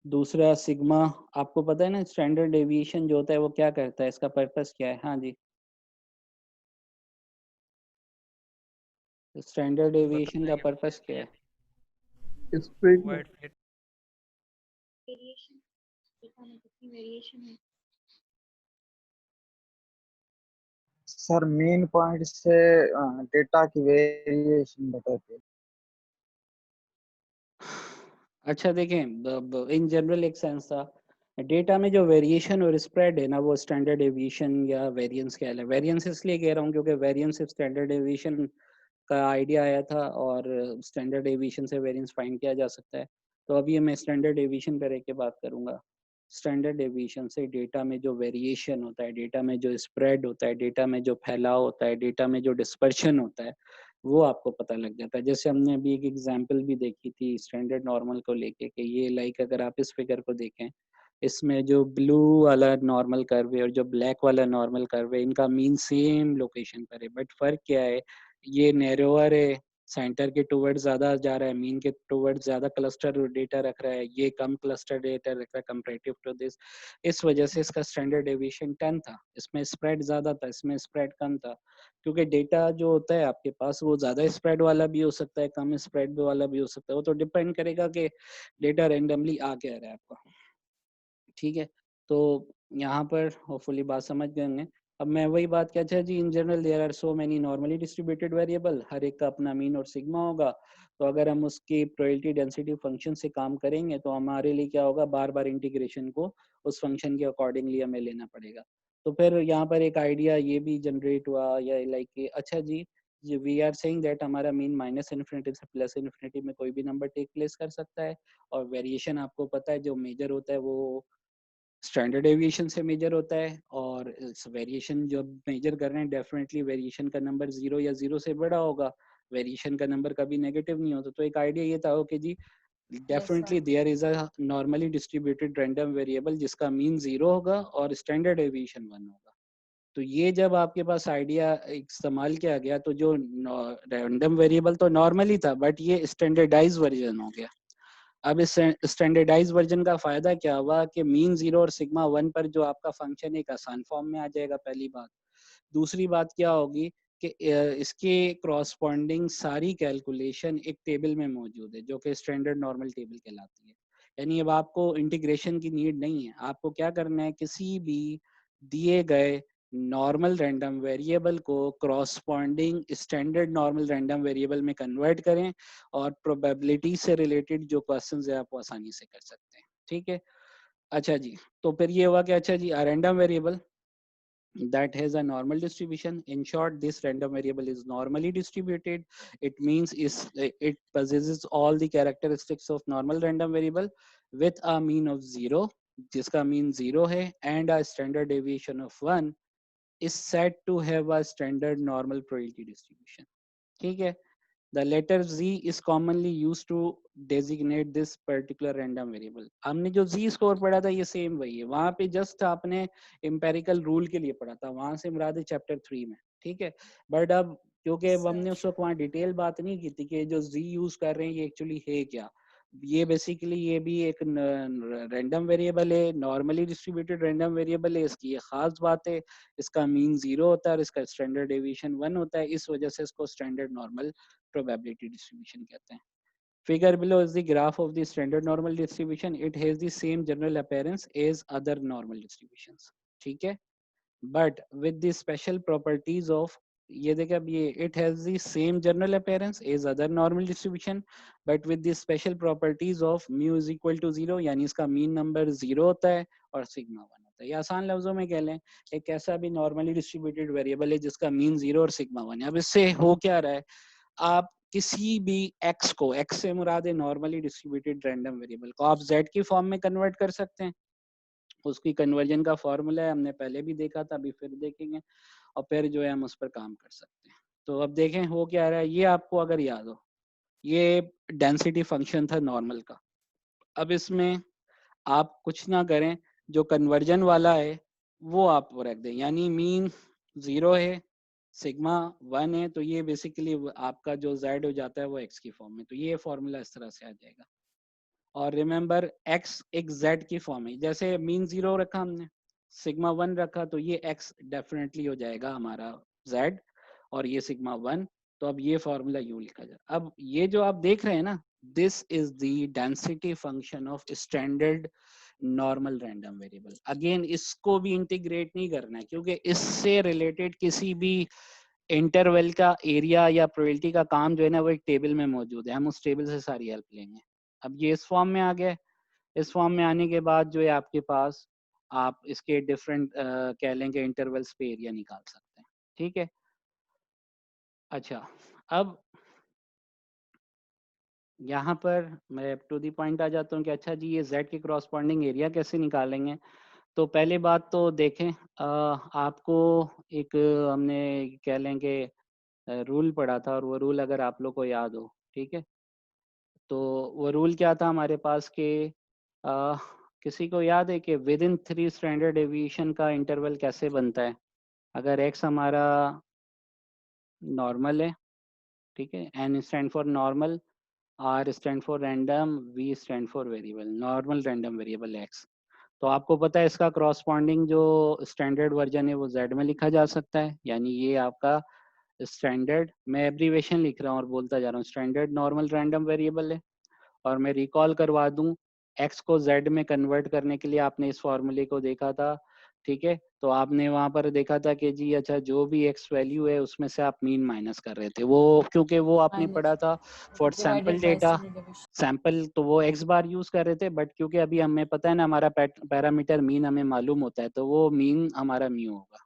[SPEAKER 1] दूसरा सिग्मा, आपको पता है ना स्टैंडर्ड डेविएशन जो होता है वो क्या करता है, इसका पर्पस क्या है? हाँ जी, स्टैंडर्ड डेविएशन का
[SPEAKER 5] बताइए
[SPEAKER 1] पर्पस क्या है?
[SPEAKER 6] स्प्रेड में
[SPEAKER 5] वाइड फिट।
[SPEAKER 2] वेरिएशन, डेटा में कितनी वेरिएशन है।
[SPEAKER 6] सर मेन पॉइंट से डेटा की वेरिएशन बताते हैं।
[SPEAKER 1] अच्छा देखें, इन जनरल एक सेंस था, डेटा में जो वेरिएशन और स्प्रेड है ना वो स्टैंडर्ड डेविएशन या वेरिएंस कह लें। वेरिएंस इसलिए कह रहा हूँ क्योंकि वेरिएंस से स्टैंडर्ड डेविएशन का आइडिया आया था और स्टैंडर्ड डेविएशन से वेरिएंस फाइंड किया जा सकता है। तो अभी मैं स्टैंडर्ड डेविएशन पर एक बात करूंगा। स्टैंडर्ड डेविएशन से डेटा में जो वेरिएशन होता है, डेटा में जो स्प्रेड होता है, डेटा में जो फैलाव होता है, डेटा में जो डिस्पर्शन होता है, वो आपको पता लग जाता है। जैसे हमने अभी एक एग्जांपल भी देखी थी स्टैंडर्ड नॉर्मल को लेके कि ये लाइक अगर आप इस फिगर को देखें, इसमें जो ब्लू वाला नॉर्मल कर्व है और जो ब्लैक वाला नॉर्मल कर्व है इनका मीन सेम लोकेशन पर है, बट फर्क क्या है, ये नैरोअर है, सेंटर के टुवर्ड्स ज्यादा जा रहा है, मीन के टुवर्ड्स ज्यादा क्लस्टर डेटा रख रहा है, ये कम क्लस्टर डेटा रख रहा है कंपैरेटिव टू दिस। इस वजह से इसका स्टैंडर्ड डेविएशन 10 था, इसमें स्प्रेड ज्यादा था, इसमें स्प्रेड कम था। क्योंकि डेटा जो होता है आपके पास वो ज्यादा स्प्रेड वाला भी हो सकता है, कम स्प्रेड वाला भी हो सकता है, वो तो डिपेंड करेगा कि डेटा रैंडमली आ क्या रहा है आपका, ठीक है। तो यहाँ पर होपफुली बात समझ गए होंगे। अब मैं वही बात क्या था जी, in general there are so many normally distributed variable, हर एक का अपना मीन और सिग्मा होगा। तो अगर हम उसकी प्रोबेबिलिटी डेंसिटी फंक्शन से काम करेंगे तो हमारे लिए क्या होगा, बार बार इंटीग्रेशन को उस फंक्शन के अकॉर्डिंगली हमें लेना पड़ेगा। तो फिर यहाँ पर एक आइडिया ये भी जनरेट हुआ या लाइक अच्छा जी, वी आर सेइंग दैट हमारा मीन माइनस इन्फिनिटी से प्लस इन्फिनिटी में कोई भी नंबर टेक प्लेस कर सकता है, और वेरिएशन आपको पता है जो मेजर होता है वो स्टैंडर्ड एविएशन से मेजर होता है, और इस वेरिएशन जो मेजर कर रहे हैं डेफिनेटली वेरिएशन का नंबर 0 या 0 से बड़ा होगा, वेरिएशन का नंबर कभी नेगेटिव नहीं होता। तो एक आइडिया ये था कि जी definitely there is a normally distributed random variable जिसका मीन 0 होगा और स्टैंडर्ड एविएशन 1 होगा। तो ये जब आपके पास आइडिया इस्तेमाल किया गया तो जो रैंडम वेरिएबल तो नॉर्मली था बट ये स्टैंडर्डाइज वर्जन हो गया। अब इस स्टैंडर्डाइज वर्जन का फायदा क्या हुआ कि मीन 0 और सिग्मा 1 पर जो आपका फंक्शन एक आसान फॉर्म में आ जाएगा, पहली बात। दूसरी बात क्या होगी कि इसके क्रॉसपॉन्डिंग सारी कैलकुलेशन एक टेबल में मौजूद है जो कि स्टैंडर्ड नॉर्मल टेबल कहलाती है। यानी अब आपको इंटीग्रेशन की नीड नहीं है, आपको क्या करना है, किसी भी दिए गए नॉर्मल रैंडम वेरिएबल को corresponding standard normal random variable में कन्वर्ट करें और प्रोबेबिलिटी से रिलेटेड जो क्वेश्चंस है आप आसानी से कर सकते हैं। ठीक है, अच्छा जी, तो फिर ये हुआ कि अच्छा जी, a random variable that has a normal distribution. In short, this random variable is normally distributed. It means it possesses all the characteristics of normal random variable with a mean of 0, जिसका mean 0 है, and a standard deviation of 1 is said to have a standard normal probability distribution. ठीक है, the letter z is commonly used to designate this particular random variable. हमने जो z score पढ़ा था ये same वही है, वहां पे जस्ट आपने एम्पेरिकल रूल के लिए पढ़ा था, वहां से मुराद है चैप्टर 3 में। ठीक है, बट अब क्योंकि अब हमने उस वक्त वहाँ डिटेल बात नहीं की थी कि जो z यूज कर रहे हैं ये एक्चुअली है क्या। ये बेसिकली ये भी एक रैंडम वेरिएबल है, नॉर्मली डिस्ट्रीब्यूटेड रैंडम वेरिएबल है, इसकी ये खास बात है, इसका मीन 0 होता है और इसका स्टैंडर्ड डेविएशन 1 होता है, इस वजह से इसको स्टैंडर्ड नॉर्मल probability distribution कहते हैं। Figure below is the graph of the standard normal distribution. It has the same general appearance as other normal distributions. ठीक है, but with the special properties of, ये देखिए अब ये it has the same general appearance as other normal distribution but with the special properties of mu is equal to 0, यानी इसका mean number 0 होता है और sigma 1 होता है। या आसान लफ्जों में कह लें, एक ऐसा भी normally distributed variable है जिसका mean 0 और sigma 1 है। अब इससे हो क्या रहा है, आप किसी भी x को, x से मुराद है नॉर्मली डिस्ट्रीब्यूटेड रैंडम वेरिएबल को, आप z की फॉर्म में कन्वर्ट कर सकते हैं। उसकी कन्वर्जन का फॉर्मूला है, हमने पहले भी देखा था, अभी फिर देखेंगे, और फिर जो है हम उस पर काम कर सकते हैं। तो अब देखें हो क्या रहा है, ये आपको अगर याद हो, ये डेंसिटी फंक्शन था नॉर्मल का। अब इसमें आप कुछ ना करें, जो कन्वर्जन वाला है वो आप रख दें, यानी मीन 0 है, सिग्मा 1 है, तो ये बेसिकली आपका जो z हो जाता है वो x की फॉर्म में, तो ये फॉर्मूला इस तरह से आ जाएगा। और रिमेंबर x एक z की फॉर्म है, जैसे मीन 0 रखा हमने, सिग्मा 1 रखा, तो ये x डेफिनेटली हो जाएगा हमारा z और ये सिग्मा 1, तो अब ये फॉर्मूला यूं लिखा जाए। अब ये जो आप देख रहे हैं ना, this is the density function of standard normal random variable. Again इसको भी इंटीग्रेट नहीं करना है क्योंकि इससे रिलेटेड किसी भी इंटरवल का एरिया या प्रोबेबिलिटी का काम जो है ना वो एक टेबल में मौजूद है, हम उस टेबल से सारी हेल्प लेंगे। अब ये इस फॉर्म में आ गया, इस फॉर्म में आने के बाद जो है आपके पास, आप इसके डिफरेंट कह लेंगे इंटरवल्स पे एरिया निकाल सकते हैं। ठीक है, अच्छा अब यहाँ पर मैं टू दी पॉइंट आ जाता हूँ कि अच्छा जी ये z के क्रॉसपॉन्डिंग एरिया कैसे निकालेंगे। तो पहले बात तो देखें, आपको एक हमने कह लेंगे रूल पढ़ा था, और वो रूल अगर आप लोग को याद हो, ठीक है, तो वो रूल क्या था हमारे पास कि किसी को याद है कि विद इन 3 स्टैंडर्ड डेविएशन का इंटरवल कैसे बनता है। अगर x हमारा नॉर्मल है, ठीक है, n stand for normal, r stand for random, v stand for variable, normal random variable x, तो आपको पता है इसका क्रॉसपॉन्डिंग जो स्टैंडर्ड वर्जन है वो z में लिखा जा सकता है, यानी ये आपका स्टैंडर्ड, मैं एब्रीवेशन लिख रहा हूँ और बोलता जा रहा हूँ, स्टैंडर्ड नॉर्मल रैंडम वेरिएबल है। और मैं रिकॉल करवा दूं, x को z में कन्वर्ट करने के लिए आपने इस फॉर्मूले को देखा था, ठीक है, तो आपने वहां पर देखा था कि जी अच्छा जो भी x वैल्यू है उसमें से आप मीन माइनस कर रहे थे, वो क्योंकि वो आपने पढ़ा था फॉर सैंपल डेटा, सैंपल तो वो x बार यूज कर रहे थे, बट क्योंकि अभी हमें पता है ना हमारा पैरामीटर मीन हमें मालूम होता है, तो वो मीन हमारा म्यू होगा।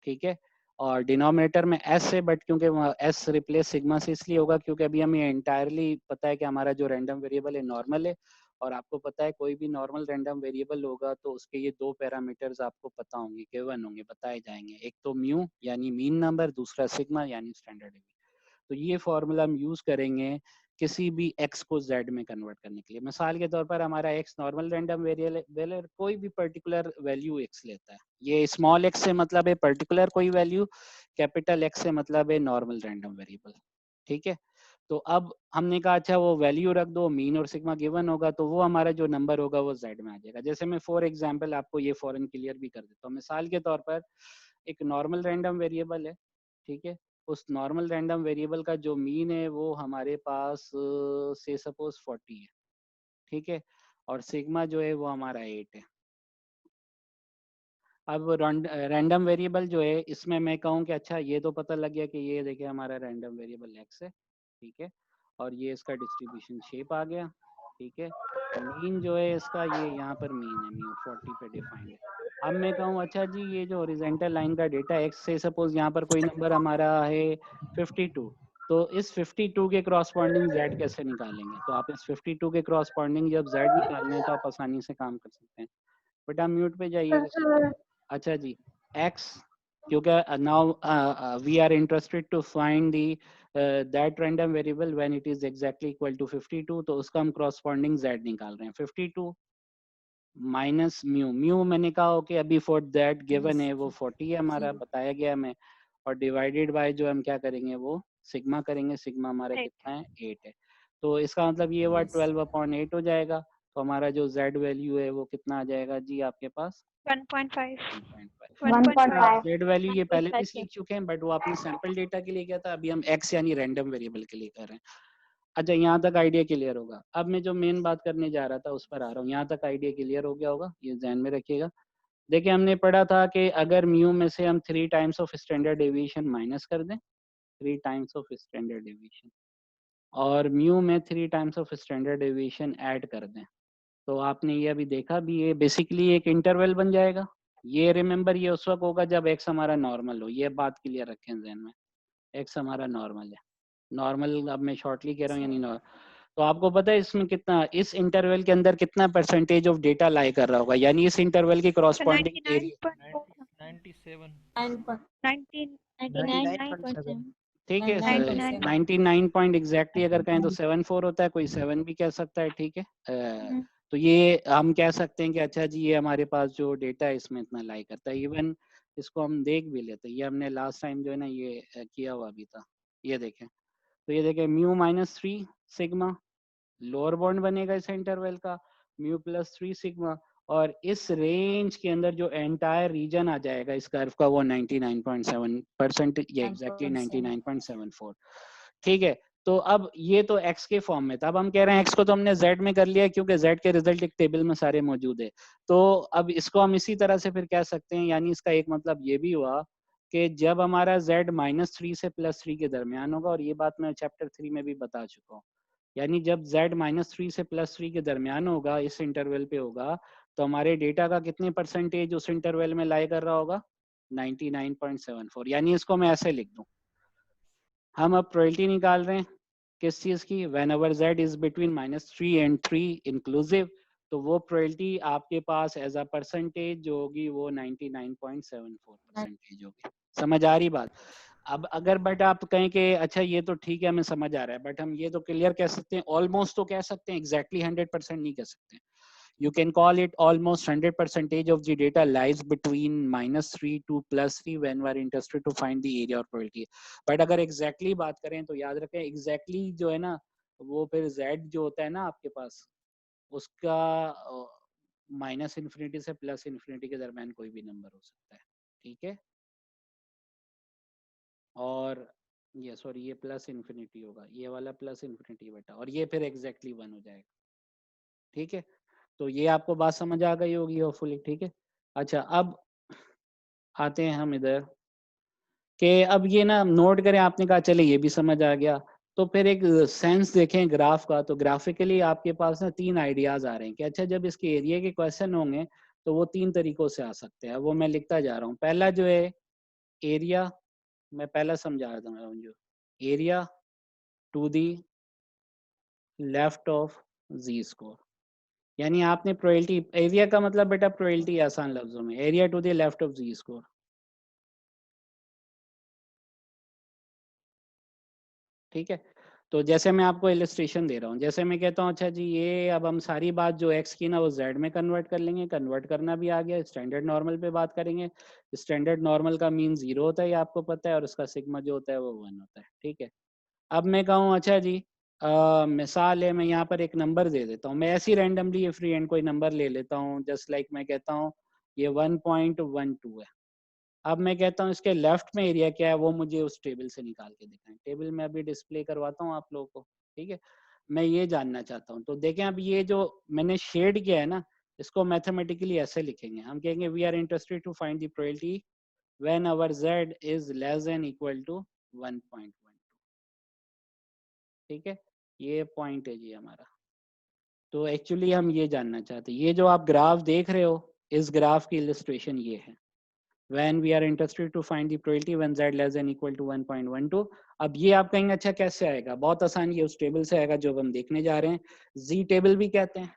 [SPEAKER 1] ठीक है, और डिनोमिनेटर में s है, बट क्योंकि s रिप्लेस सिग्मा से इसलिए होगा क्योंकि अभी हमें एंटायरली पता है कि हमारा जो रैंडम वेरिएबल है नॉर्मल है, और आपको पता है कोई भी नॉर्मल रैंडम वेरिएबल होगा तो उसके ये दो पैरामीटर्स आपको पता होंगे, गिवन होंगे, बताए जाएंगे, एक तो म्यू यानी मीन नंबर, दूसरा सिग्मा यानी स्टैंडर्ड डेविएशन। तो ये फॉर्मूला हम यूज करेंगे किसी भी x को z में कन्वर्ट करने के लिए। मिसाल के तौर पर हमारा x नॉर्मल रैंडम वेरिएबल कोई भी पर्टिकुलर वैल्यू x लेता है, ये स्मॉल x से मतलब है पर्टिकुलर कोई वैल्यू, कैपिटल X से मतलब है नॉर्मल रैंडम वेरिएबल। ठीक है, तो अब हमने कहा अच्छा वो वैल्यू रख दो, मीन और सिग्मा गिवन होगा, तो वो हमारा जो नंबर होगा वो z में आ जाएगा। जैसे मैं फॉर एग्जांपल आपको ये फॉरन क्लियर भी कर देता हूँ, मिसाल के तौर पर एक नॉर्मल रैंडम वेरिएबल है, ठीक है, उस नॉर्मल रैंडम वेरिएबल का जो मीन है वो हमारे पास से सपोज 40 है, ठीक है, और सिग्मा जो है वो हमारा 8 है। अब रैंडम वेरिएबल जो है इसमें मैं कहूँ कि अच्छा ये तो पता लग गया कि ये देखिए हमारा रैंडम वेरिएबल एक्स है, ठीक है, और ये इसका डिस्ट्रीब्यूशन शेप आ गया, ठीक है। मीन जो है इसका ये यहाँ पर मीन है, म्यू 40 पे डिफाइंड है। अब मैं कहूँ अच्छा जी ये जो हॉरिजॉन्टल लाइन का डेटा एक्स से सपोज यहाँ पर कोई नंबर हमारा है 52, तो इस 52 के क्रॉसपॉन्डिंग z कैसे निकालेंगे? तो आप इस 52 के क्रॉसपॉन्डिंग जब z निकालने हैं तो आप आसानी से काम कर सकते हैं। बेटा म्यूट पे जाइएगा। अच्छा जी x, क्योंकि now we are interested to find the that random variable when it is exactly equal to 52, तो उसका हम क्रॉसपॉन्डिंग z निकाल रहे हैं। 52 माइनस म्यू, म्यू मैंने कहा ओके अभी फॉर दैट गिवन है वो 40 है हमारा, बताया गया हमें, और डिवाइडेड बाय जो हम क्या करेंगे वो सिग्मा करेंगे, सिग्मा हमारा कितना है 8 है, तो इसका मतलब ये हुआ 12/8 हो जाएगा। तो हमारा जो z वैल्यू है वो कितना आ जाएगा जी आपके पास
[SPEAKER 2] 1.5
[SPEAKER 4] 1.5
[SPEAKER 1] z वैल्यू ये पहले भी सीख चुके हैं, बट वो आपने सैंपल डेटा के लिए किया था, अभी हम x यानी रैंडम वेरिएबल के लिए कर रहे हैं। अच्छा यहाँ तक आइडिया क्लियर होगा। अब मैं जो मेन बात करने जा रहा था उस पर आ रहा हूँ। यहाँ तक आइडिया क्लियर हो गया होगा, ये ध्यान में रखिएगा। देखिए हमने पढ़ा था कि अगर म्यू में से हम 3 times of standard deviation minus कर दें, 3 टाइम्स ऑफ स्टैंडर्ड डेविएशन, और म्यू में 3 times of standard deviation add कर दें, तो आपने ये अभी देखा भी, ये बेसिकली एक इंटरवल बन जाएगा। ये रिमेंबर ये उस वक्त होगा जब एक्स हमारा नॉर्मल हो, ये बात क्लियर रखें ध्यान में, एक्स हमारा नॉर्मल है। नॉर्मल अब मैं शॉर्टली कह रहा हूँ यानी नॉर्मल, तो आपको पता है इसमें कितना, इस इंटरवल के अंदर कितना परसेंटेज ऑफ डेटा लाई कर रहा होगा, यानी इस इंटरवल की क्रॉसपॉन्डिंग एरिया
[SPEAKER 2] 99.4
[SPEAKER 1] ठीक है,
[SPEAKER 2] 99
[SPEAKER 1] 99 पॉइंट एग्जैक्टली अगर कहें तो 74 होता है, कोई 7 भी कह सकता है, ठीक है। तो ये हम कह सकते हैं कि अच्छा जी ये हमारे पास जो डेटा है इसमें इतना लाई करता है। इवन इसको हम देख भी लेते हैं, ये हमने लास्ट टाइम जो है ना ये किया हुआ भी था, ये देखें, तो ये देखें म्यू -3 सिग्मा, लोअर बाउंड बनेगा इस इंटरवल का, म्यू +3 सिग्मा, और इस रेंज के अंदर जो एंटायर रीजन आ जाएगा इस कर्व का वो 99.7%, ये एग्जैक्टली 99.74, ठीक है। तो अब ये तो x के फॉर्म में था, अब हम कह रहे हैं x को तो हमने z में कर लिया क्योंकि z के रिजल्ट एक टेबल में सारे मौजूद है, तो अब इसको हम इसी तरह से फिर कह सकते हैं, यानी इसका एक मतलब ये भी हुआ कि जब हमारा z -3 से +3 के दरमियान होगा, और ये बात मैं चैप्टर 3 में भी बता चुका हूँ, यानी जब z -3 से +3 के दरमियान होगा, इस इंटरवल पे होगा, तो हमारे डेटा का कितने परसेंटेज उस इंटरवल में लाई कर रहा होगा 99.74, यानी इसको मैं ऐसे लिख दूं, हम अब प्रोबेबिलिटी निकाल रहे हैं किस चीज की, whenever z is between -3 and 3 inclusive, तो वो प्रोबेबिलिटी आपके पास एज अ परसेंटेज जो होगी वो 99.74% होगी। समझ आ रही बात? अब अगर बट आप कहें कि अच्छा ये तो ठीक है हमें समझ आ रहा है, बट हम ये तो क्लियर कह सकते हैं, ऑलमोस्ट तो कह सकते हैं, एग्जैक्टली 100% नहीं कह सकते। You can call it almost 100% of the data lies between -3 to +3 when we are interested to find the area or probability. But अगर exactly बात करें तो याद रखें exactly जो है ना वो फिर z जो होता है ना आपके पास उसका -∞ से +∞ के दरमियान कोई भी नंबर हो सकता है, ठीक है। और ये सॉरी ये +∞ होगा, ये वाला +∞ बेटा, और ये फिर एग्जैक्टली 1 हो जाएगा, ठीक है। तो ये आपको बात समझ आ गई होगी होपफुली, ठीक है। अच्छा अब आते हैं हम इधर कि अब ये ना नोट करें, आपने कहा चले ये भी समझ आ गया, तो फिर एक सेंस देखें ग्राफ का, तो ग्राफिकली आपके पास ना 3 आइडियाज आ रहे हैं कि अच्छा जब इसके एरिया के क्वेश्चन होंगे तो वो 3 तरीकों से आ सकते हैं, वो मैं लिखता जा रहा हूँ। पहला जो है एरिया, मैं पहला समझा रहा हूँ, जो area to the left of z score, यानी आपने प्रोबेबिलिटी, एरिया का मतलब बेटा प्रोबेबिलिटी आसान लफ्जों में, area to the left of z score, ठीक है। तो जैसे मैं आपको इलस्ट्रेशन दे रहा हूँ, जैसे मैं कहता हूँ अच्छा जी ये अब हम सारी बात जो x की ना वो z में कन्वर्ट कर लेंगे, कन्वर्ट करना भी आ गया, स्टैंडर्ड नॉर्मल पे बात करेंगे। स्टैंडर्ड नॉर्मल का मीन 0 होता है, ये आपको पता है, और उसका सिग्मा जो होता है वो 1 होता है, ठीक है। अब मैं कहूँ अच्छा जी मिसाल है, मैं यहाँ पर एक नंबर दे देता हूँ, मैं ऐसी रैंडमली फ्री एंड कोई नंबर ले लेता हूँ, जस्ट लाइक मैं कहता हूँ ये 1.12 है। अब मैं कहता हूँ इसके लेफ्ट में एरिया क्या है वो मुझे उस टेबल से निकाल के दिखाएं, टेबल में अभी डिस्प्ले करवाता हूँ आप लोगों को, ठीक है। मैं ये जानना चाहता हूँ, तो देखें अब ये जो मैंने शेड किया है ना, इसको मैथमेटिकली ऐसे लिखेंगे, हम कहेंगे we are interested to find the probability when our z is less than equal to 1.12। ठीक है, ये पॉइंट है जी हमारा। तो एक्चुअली हम ये जानना चाहते हैं, ये जो आप ग्राफ देख रहे हो, इस ग्राफ की इलस्ट्रेशन ये है, when we are interested to find the probability when z less than equal to 1.12। अब ये आप कहेंगे अच्छा कैसे आएगा, बहुत आसान, ये उस टेबल से आएगा जो हम देखने जा रहे हैं, z टेबल भी कहते हैं,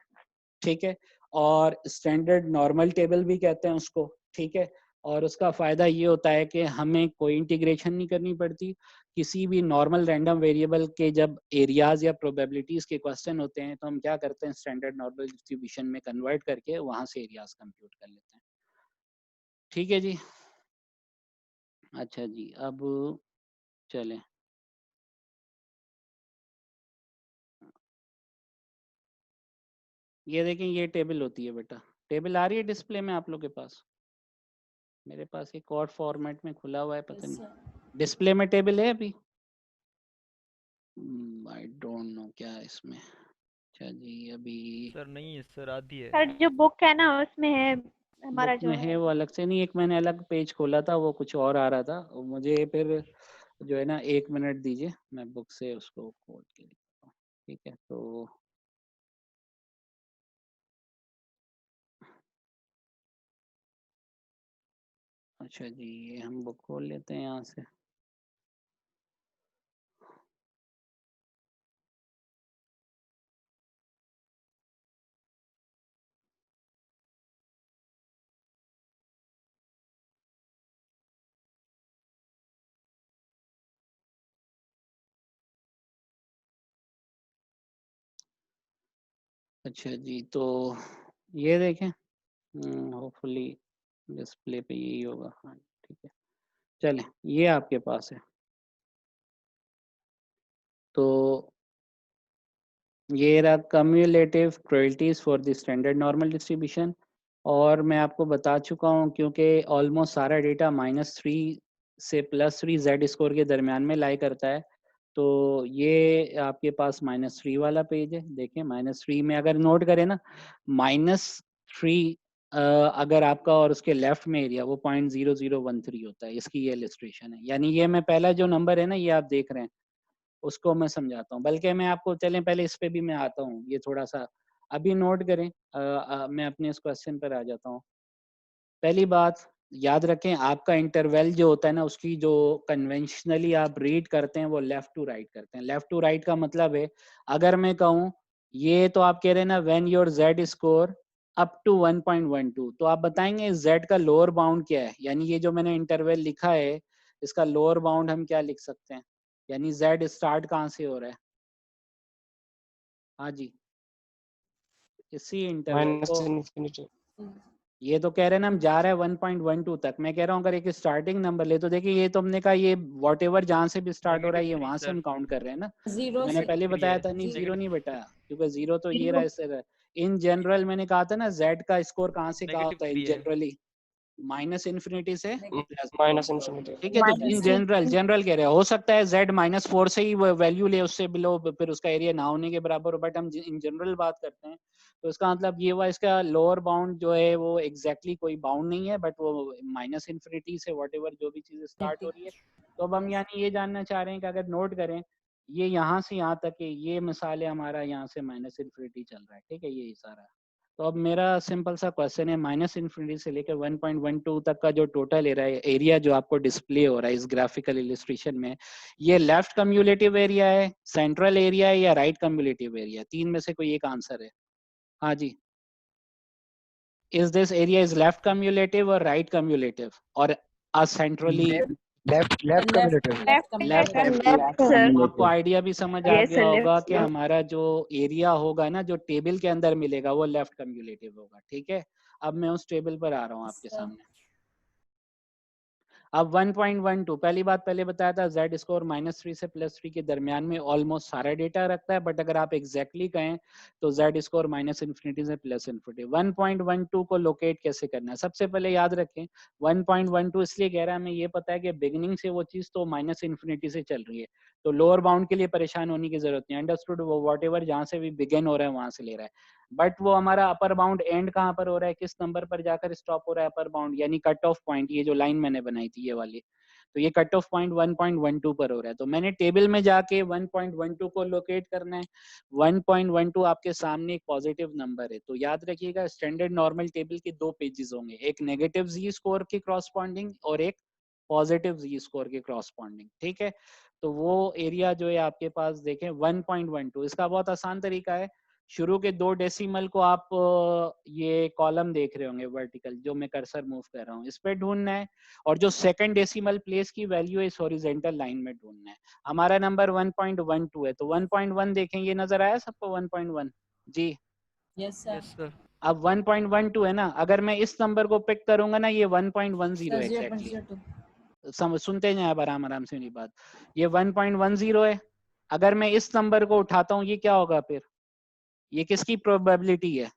[SPEAKER 1] ठीक है, और स्टैंडर्ड नॉर्मल टेबल भी कहते हैं उसको, ठीक है। और उसका फायदा ये होता है कि हमें कोई इंटीग्रेशन नहीं करनी पड़ती, किसी भी नॉर्मल रैंडम वेरिएबल के जब एरियाज या प्रोबेबिलिटीज के क्वेश्चन होते हैं तो हम क्या करते हैं, स्टैंडर्ड नॉर्मल डिस्ट्रीब्यूशन में कन्वर्ट करके वहां से एरियाज कंप्यूट कर लेते हैं। ठीक है जी, अच्छा जी, अब चलें, ये देखें, ये टेबल होती है बेटा, टेबल आ रही है डिस्प्ले में आप लोग के पास? मेरे पास एक और फॉर्मेट में खुला हुआ है, पता नहीं डिस्प्ले में टेबल है अभी, आई डोंट नो क्या है इसमें। अच्छा जी, अभी
[SPEAKER 5] सर नहीं है सर, आधी है
[SPEAKER 2] सर जो बुक है ना उसमें है हमारा
[SPEAKER 1] बुक
[SPEAKER 2] जो
[SPEAKER 1] में है वो अलग से नहीं, एक मैंने अलग पेज खोला था वो कुछ और आ रहा था, मुझे फिर जो है ना 1 मिनट दीजिए, मैं बुक से उसको खोल के लिखता हूँ। ठीक है, तो अच्छा जी, ये हम बुक खोल लेते हैं यहाँ से। अच्छा जी, तो ये देखें, होपफुली डिस्प्ले पे यही होगा, हाँ ठीक है, चलें, ये आपके पास है, तो ये रहा cumulative probabilities for the standard normal distribution. और मैं आपको बता चुका हूँ, क्योंकि ऑलमोस्ट सारा डेटा -3 से +3 जेड स्कोर के दरमियान में लाई करता है, तो ये आपके पास -3 वाला पेज है, देखें -3 में अगर नोट करें ना, -3 अगर आपका और उसके लेफ्ट में एरिया वो 0.0013 होता है, इसकी ये इलस्ट्रेशन है, यानी ये मैं पहला जो नंबर है ना ये आप देख रहे हैं उसको मैं समझाता हूँ, बल्कि मैं आपको, चलें पहले इस पे भी मैं आता हूँ, ये थोड़ा सा अभी नोट करें, मैं अपने इस क्वेश्चन पर आ जाता हूँ। पहली बात याद रखें, आपका इंटरवल जो होता है ना, उसकी जो कन्वेंशनली आप रीड करते हैं वो लेफ्ट टू राइट करते हैं। लेफ्ट टू राइट का मतलब है, अगर मैं कहूँ ये तो आप कह रहे हैं ना when your z score up to 1.12, तो आप बताएंगे जेड का लोअर बाउंड क्या है, यानी ये जो मैंने इंटरवल लिखा है इसका लोअर बाउंड हम क्या लिख सकते हैं, यानी जेड स्टार्ट कहाँ से हो रहा है? हाँ जी, इसी इंटरवल को, ये तो कह रहे हैं ना हम जा रहे हैं 1.12 तक, मैं कह रहा हूँ अगर एक स्टार्टिंग नंबर ले, तो देखिए ये तो हमने कहा ये व्हाटएवर जहाँ से भी स्टार्ट हो रहा है ये वहां से हम काउंट कर रहे हैं ना, मैंने पहले बताया था नहीं जीरो नहीं बताया, क्योंकि जीरो तो ये रहा इससे। इन जनरल मैंने कहा था ना जेड का स्कोर कहाँ से कहा होता है इन जनरली, -∞ से +, ठीक है, तो इन जनरल कह रहे हैं, हो सकता है z -4 से ही वैल्यू ले, उससे बिलो फिर उसका एरिया ना होने के बराबर हो, बट हम इन जनरल बात करते हैं, तो इसका मतलब ये हुआ इसका लोअर बाउंड जो है वो एग्जैक्टली कोई बाउंड नहीं है, बट वो -∞ से व्हाटएवर जो भी चीज स्टार्ट हो रही है। तो अब हम यानी ये जानना चाह रहे हैं कि अगर नोट करें ये यहाँ से यहाँ तक है, ये मिसाल है हमारा, यहाँ से -∞ चल रहा है, ठीक है, ये सारा। तो अब मेरा सिंपल सा क्वेश्चन है, -∞ से लेकर 1.12 तक का जो टोटल एरिया जो आपको डिस्प्ले हो रहा है इस ग्राफिकल इलस्ट्रेशन में, ये लेफ्ट कम्युलेटिव एरिया है, सेंट्रल एरिया है, या राइट कम्युलेटिव एरिया, तीन में से कोई एक आंसर है। हाँ जी, is this area is left cumulative और राइट कम्युलेटिव और centrally
[SPEAKER 6] left cumulative.
[SPEAKER 1] Left
[SPEAKER 3] sir
[SPEAKER 1] आपको आइडिया भी समझ आ
[SPEAKER 3] Yes,
[SPEAKER 1] गया
[SPEAKER 3] sir,
[SPEAKER 1] होगा
[SPEAKER 3] left,
[SPEAKER 1] कि हमारा जो एरिया होगा ना जो टेबल के अंदर मिलेगा वो लेफ्ट कम्युलेटिव होगा, ठीक है। अब मैं उस टेबल पर आ रहा हूँ आपके सामने। अब 1.12 पहली बात पहले बताया था, जेड स्कोर -3 से +3 के दरमियान में ऑलमोस्ट सारा डेटा रखता है, बट अगर आप एग्जैक्टली कहें तो जेड स्कोर -∞ से +∞। 1.12 को लोकेट कैसे करना है, सबसे पहले याद रखें 1.12 इसलिए कह रहा है, हमें ये पता है कि बिगिनिंग से वो चीज तो -∞ से चल रही है, तो लोअर बाउंड के लिए परेशान होने की जरूरत नहीं, अंडरस्टूड, वो व्हाटएवर जहां से भी बिगिन हो रहा है वहां से ले रहा है। बट वो हमारा अपर बाउंड एंड कहाँ पर हो रहा है, किस नंबर पर जाकर स्टॉप हो रहा है अपर बाउंड, यानी कट ऑफ पॉइंट, ये जो लाइन मैंने बनाई थी ये वाली, तो ये कट ऑफ पॉइंट 1.12 पर हो रहा है। तो मैंने टेबल में जाके 1.12 को लोकेट करना है। 1.12 आपके सामने एक पॉजिटिव नंबर है, तो याद रखिएगा स्टैंडर्ड नॉर्मल टेबल के दो पेजेस होंगे, एक नेगेटिव जी स्कोर के क्रॉसपॉन्डिंग और एक पॉजिटिव जी स्कोर के क्रॉसपॉन्डिंग, ठीक है। तो वो एरिया जो है आपके पास देखें 1.12, इसका बहुत आसान तरीका है, शुरू के 2 डेसिमल को आप ये कॉलम देख रहे होंगे वर्टिकल, जो मैं कर्सर मूव कर रहा हूँ, इस पे ढूंढना है, और जो सेकंड डेसिमल प्लेस की वैल्यू है इस हॉरिजॉन्टल लाइन में ढूंढना है। हमारा नंबर 1.12 है, तो 1.1 देखें, ये नजर आया सबको 1.1 जी?
[SPEAKER 7] Yes sir.
[SPEAKER 1] अब 1.12 है ना, अगर मैं इस नंबर को पिक करूंगा ना, ये 1.10 एग्जैक्टली, सुनते जाए आराम आराम से मेरी बात, ये 1.10 है। अगर मैं इस नंबर को उठाता हूँ, ये क्या होगा फिर, ये किसकी प्रोबेबिलिटी है,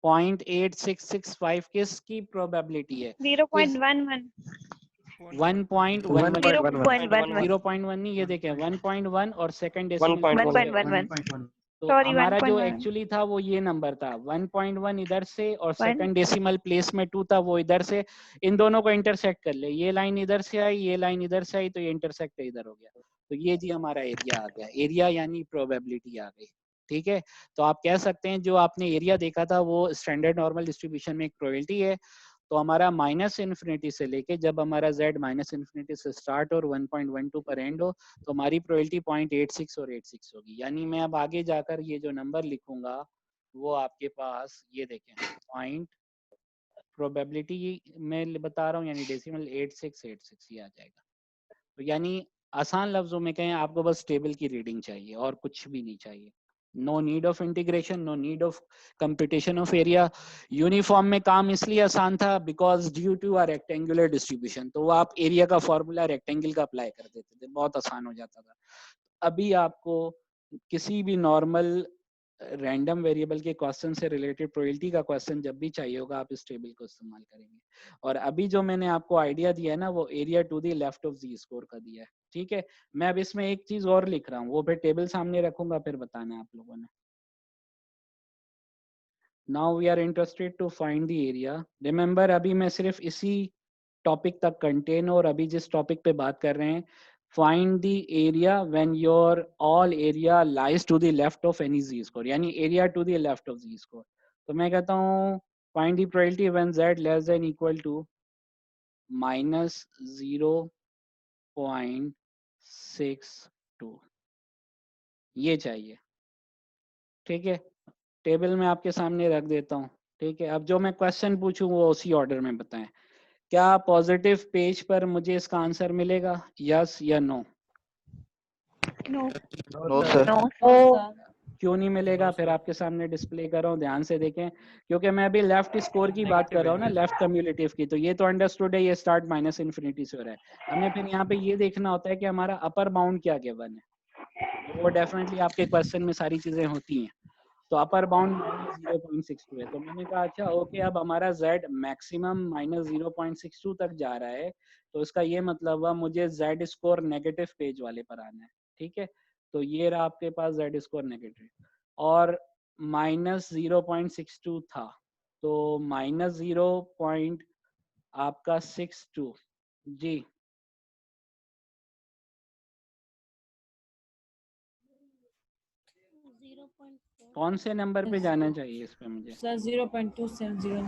[SPEAKER 1] 0.8665 किसकी प्रोबेबिलिटी है,
[SPEAKER 2] 0.11
[SPEAKER 1] 0.1 नहीं, ये देखें 1.1 और सेकंड डेसिमल
[SPEAKER 3] 1.11
[SPEAKER 1] तो
[SPEAKER 2] Sorry,
[SPEAKER 1] हमारा जो
[SPEAKER 2] 1.1
[SPEAKER 1] एक्चुअली था वो ये नंबर था 1.1 इधर से, और सेकंड डेसिमल प्लेस में 2 था वो इधर से, इन दोनों को इंटरसेक्ट कर ले, ये लाइन इधर से आई, ये लाइन इधर से आई, तो ये इंटरसेक्ट इधर हो गया, तो ये जी हमारा एरिया आ गया, एरिया यानी प्रोबेबिलिटी आ गई, ठीक है। तो आप कह सकते हैं जो आपने एरिया देखा था वो स्टैंडर्ड नॉर्मल डिस्ट्रीब्यूशन में एक प्रोबेबिलिटी है। तो हमारा माइनस इन्फिनिटी से लेके जब हमारा z माइनस इन्फिनिटी से स्टार्ट और 1.12 पर एंड हो, तो हमारी प्रोबेबिलिटी 0.86 और 86 होगी। यानी मैं अब आगे जाकर ये जो नंबर लिखूंगा वो आपके पास ये देखें पॉइंट प्रोबेबिलिटी में बता रहा हूँ, यानी डेसिमल 8686 ये आ जाएगा। तो यानी आसान लफ्जों में कहें, आपको बस टेबल की रीडिंग चाहिए और कुछ भी नहीं चाहिए। No need of integration, no need of computation of area. Uniform में काम इसलिए आसान था because due to our rectangular distribution, तो वो आप एरिया का फॉर्मूला रेक्टेंगल का अप्लाई कर देते थे, बहुत आसान हो जाता था। अभी आपको किसी भी नॉर्मल रैंडम वेरिएबल के क्वेश्चन से रिलेटेड प्रोबेबिलिटी का क्वेश्चन जब भी चाहिए होगा, आप इस टेबल को इस्तेमाल करेंगे। और अभी जो मैंने आपको आइडिया दिया है ना, वो area to the left of z score का दिया है, ठीक है। मैं अब इसमें एक चीज और लिख रहा हूँ, वो फिर टेबल सामने रखूंगा, फिर बताना है आप लोगों ने। Now we are interested to find the area. Remember अभी मैं सिर्फ इसी टॉपिक तक कंटेन, और अभी जिस टॉपिक पे बात कर रहे हैं, find the area when your all area lies to the left of any z score, यानी area to the left of z score। तो मैं कहता हूँ find the probability when z less than equal to minus 0.62, ये चाहिए, ठीक है। Table में आपके सामने रख देता हूँ, ठीक है। अब जो मैं क्वेश्चन पूछूं वो उसी ऑर्डर में बताएं। क्या पॉजिटिव पेज पर मुझे इसका आंसर मिलेगा, यस या नो?
[SPEAKER 2] No
[SPEAKER 6] no sir.
[SPEAKER 1] क्यों नहीं मिलेगा? फिर आपके सामने डिस्प्ले कर रहा हूँ, ध्यान से देखें, क्योंकि मैं अभी लेफ्ट स्कोर की बात कर रहा हूँ ना, लेफ्ट कम्युलेटिव की, तो ये तो अंडरस्टूड है, ये स्टार्ट माइनस इन्फिनिटी से हो रहा है। हमें फिर यहाँ पे ये देखना होता है कि हमारा अपर बाउंड क्या गिवन है, वो डेफिनेटली आपके क्वेश्चन में सारी चीजें होती हैं। तो अपर बाउंड माइनस 0.62 है, तो मैंने कहा अच्छा ओके, अब हमारा z मैक्सिमम माइनस 0.62 तक जा रहा है, तो इसका ये मतलब हुआ मुझे z स्कोर नेगेटिव पेज वाले पर आना है, ठीक है। तो ये रहा आपके पास z स्कोर नेगेटिव, और माइनस 0.62 था, तो माइनस 0. आपका 62 जी, कौन से नंबर पे जाना चाहिए इस पे मुझे?
[SPEAKER 7] सर 0.270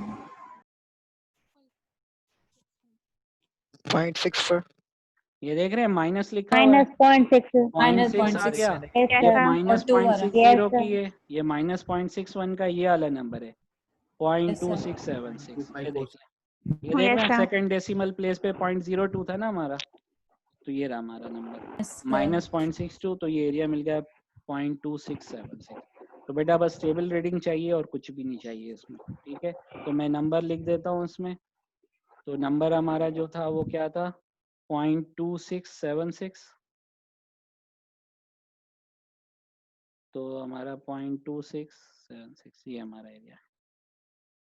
[SPEAKER 6] 0.6 पर
[SPEAKER 1] ये देख रहे हैं माइनस लिखा हुआ है,
[SPEAKER 4] माइनस
[SPEAKER 1] 0.6 आ गया, ये माइनस 0.60 की है, ये माइनस 0.61 का ये वाला नंबर है 0.2676। ये देख रहे हैं सेकंड डेसिमल प्लेस पे 0.02 था ना हमारा, तो ये रहा हमारा नंबर माइनस 0.62, तो ये एरिया मिल गया 0.2676। तो बेटा बस टेबल रीडिंग चाहिए और कुछ भी नहीं चाहिए इसमें, ठीक है। तो मैं नंबर लिख देता हूँ इसमें, तो नंबर हमारा जो था वो क्या था 0.2676, तो हमारा 0.2676 ये हमारा एरिया,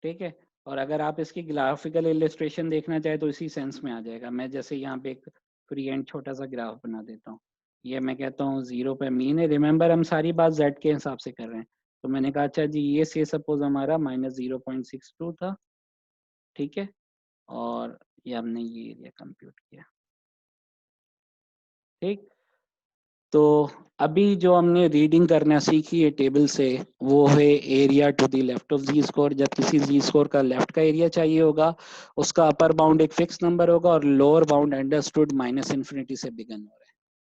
[SPEAKER 1] ठीक है। और अगर आप इसकी ग्राफिकल इलस्ट्रेशन देखना चाहे तो इसी सेंस में आ जाएगा। मैं जैसे यहाँ पे एक फ्री एंड छोटा सा ग्राफ बना देता हूँ, ये मैं कहता हूँ 0 पे मीन है, रिमेंबर हम सारी बात z के हिसाब से कर रहे हैं, तो मैंने कहा अच्छा जी ये से सपोज हमारा -0.62 था, ठीक है, और ये हमने ये एरिया कंप्यूट किया, ठीक। तो अभी जो हमने रीडिंग करना सीखी है टेबल से, वो है area to the left of z score. जब किसी जी स्कोर का लेफ्ट का एरिया चाहिए होगा, उसका अपर बाउंड एक फिक्स नंबर होगा और लोअर बाउंड अंडरस्टूड -इन्फिनिटी से बिगन हो रहा है।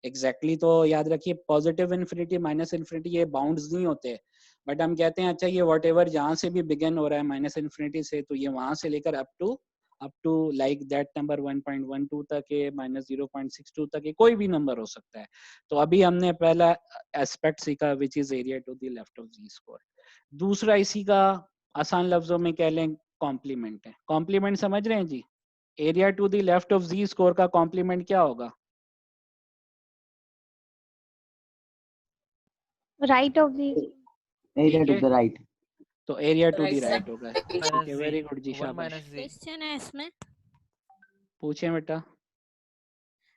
[SPEAKER 1] एग्जैक्टली तो याद रखिए पॉजिटिव इन्फिनिटी -इन्फिनिटी ये बाउंड्स नहीं होते, बट हम कहते हैं अच्छा ये व्हाटएवर जहां से भी बिगन हो रहा है -इन्फिनिटी से, तो ये वहां से लेकर up to like that number 1.12 तक है, -0.62 तक है, कोई भी नंबर हो सकता है। तो अभी हमने पहला एस्पेक्ट सीखा which is area to the left of ji square. दूसरा इसी का आसान लफ्जों में कह लें कॉम्प्लीमेंट है। कॉम्प्लीमेंट समझ रहे हैं जी? Area to the left of ji square का कॉम्प्लीमेंट क्या होगा?
[SPEAKER 2] Right of the,
[SPEAKER 8] area to the right.
[SPEAKER 1] तो area to the
[SPEAKER 7] Right
[SPEAKER 1] right
[SPEAKER 7] side.
[SPEAKER 1] होगा।
[SPEAKER 5] माइनस
[SPEAKER 1] ठीक है,
[SPEAKER 5] जी,
[SPEAKER 1] वेरी गुड जी,
[SPEAKER 5] 1
[SPEAKER 1] शाबाश।
[SPEAKER 5] माइनस जी।
[SPEAKER 9] क्वेश्चन है इसमें
[SPEAKER 1] पूछे बेटा।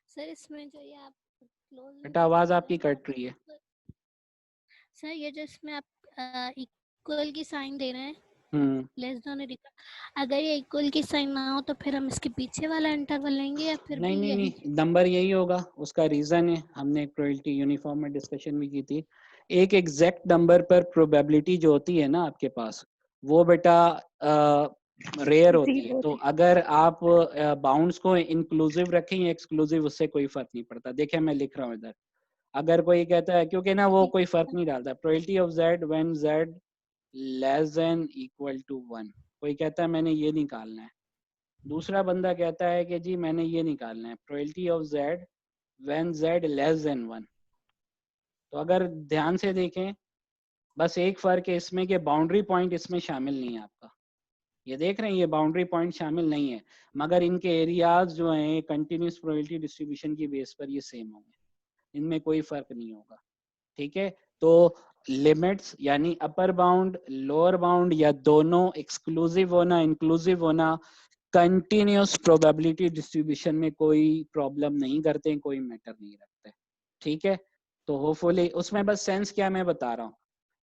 [SPEAKER 9] सर, इसमें जो ये आप क्लोज
[SPEAKER 1] बेटा आवाज आपकी कट रही है।
[SPEAKER 9] सर, ये जो इसमें आप इक्वल की साइन दे रहे हैं, लेस देन और इक्वल, अगर ये इक्वल की साइन ना हो तो फिर हम इसके पीछे वाला इंटरवल लेंगे या फिर
[SPEAKER 1] नहीं
[SPEAKER 9] भी
[SPEAKER 1] नहीं
[SPEAKER 9] यही?
[SPEAKER 1] नहीं, नंबर यही होगा। उसका रीजन है, हमने एक प्रोबेबिलिटी यूनिफॉर्म में डिस्कशन भी की थी। एक एग्जैक्ट नंबर पर प्रोबेबिलिटी जो होती है ना आपके पास, वो बेटा रेयर होती है। तो अगर आप बाउंड्स को इंक्लूसिव रखें या एक्सक्लूसिव, उससे कोई फर्क नहीं पड़ता। देखिए मैं लिख रहा हूँ इधर, अगर कोई कहता है, क्योंकि ना वो कोई फर्क नहीं डालता, probability of z when z less than equal to 1, कोई कहता है मैंने ये निकालना है, दूसरा बंदा कहता है कि जी मैंने ये निकालना है probability of z when z less then 1। तो अगर ध्यान से देखें, बस एक फर्क है इसमें कि बाउंड्री पॉइंट इसमें शामिल नहीं है आपका। ये देख रहे हैं, ये बाउंड्री पॉइंट शामिल नहीं है, मगर इनके एरियाज जो हैं कंटिन्यूस प्रोबेबिलिटी डिस्ट्रीब्यूशन की बेस पर ये सेम होंगे, इनमें कोई फर्क नहीं होगा। ठीक है, तो लिमिट्स यानी अपर बाउंड लोअर बाउंड या दोनों एक्सक्लूसिव होना इंक्लूसिव होना कंटिन्यूस प्रोबेबिलिटी डिस्ट्रीब्यूशन में कोई प्रॉब्लम नहीं करते, कोई मैटर नहीं रखते। ठीक है, तो होपफुली उसमें बस सेंस क्या मैं बता रहा हूँ,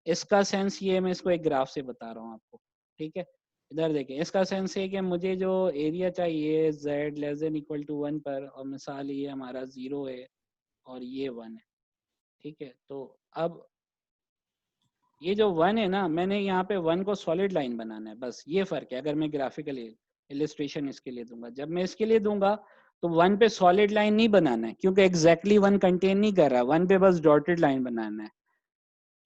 [SPEAKER 1] इसका सेंस ये मैं इसको एक ग्राफ से बता रहा हूँ आपको। ठीक है, इधर देखें, इसका सेंस है कि मुझे जो एरिया चाहिए z less than equal to 1 पर, और मिसाल ये हमारा 0 है और ये 1 है। ठीक है, तो अब ये जो 1 है ना, मैंने यहाँ पे 1 को सॉलिड लाइन बनाना है, बस ये फर्क है। अगर मैं ग्राफिकल इलिस्ट्रेशन इसके लिए दूंगा, जब मैं इसके लिए दूंगा तो 1 पे सॉलिड लाइन नहीं बनाना है, क्योंकि एग्जैक्टली 1 कंटेन नहीं कर रहा, 1 पे बस डॉटेड लाइन बनाना है।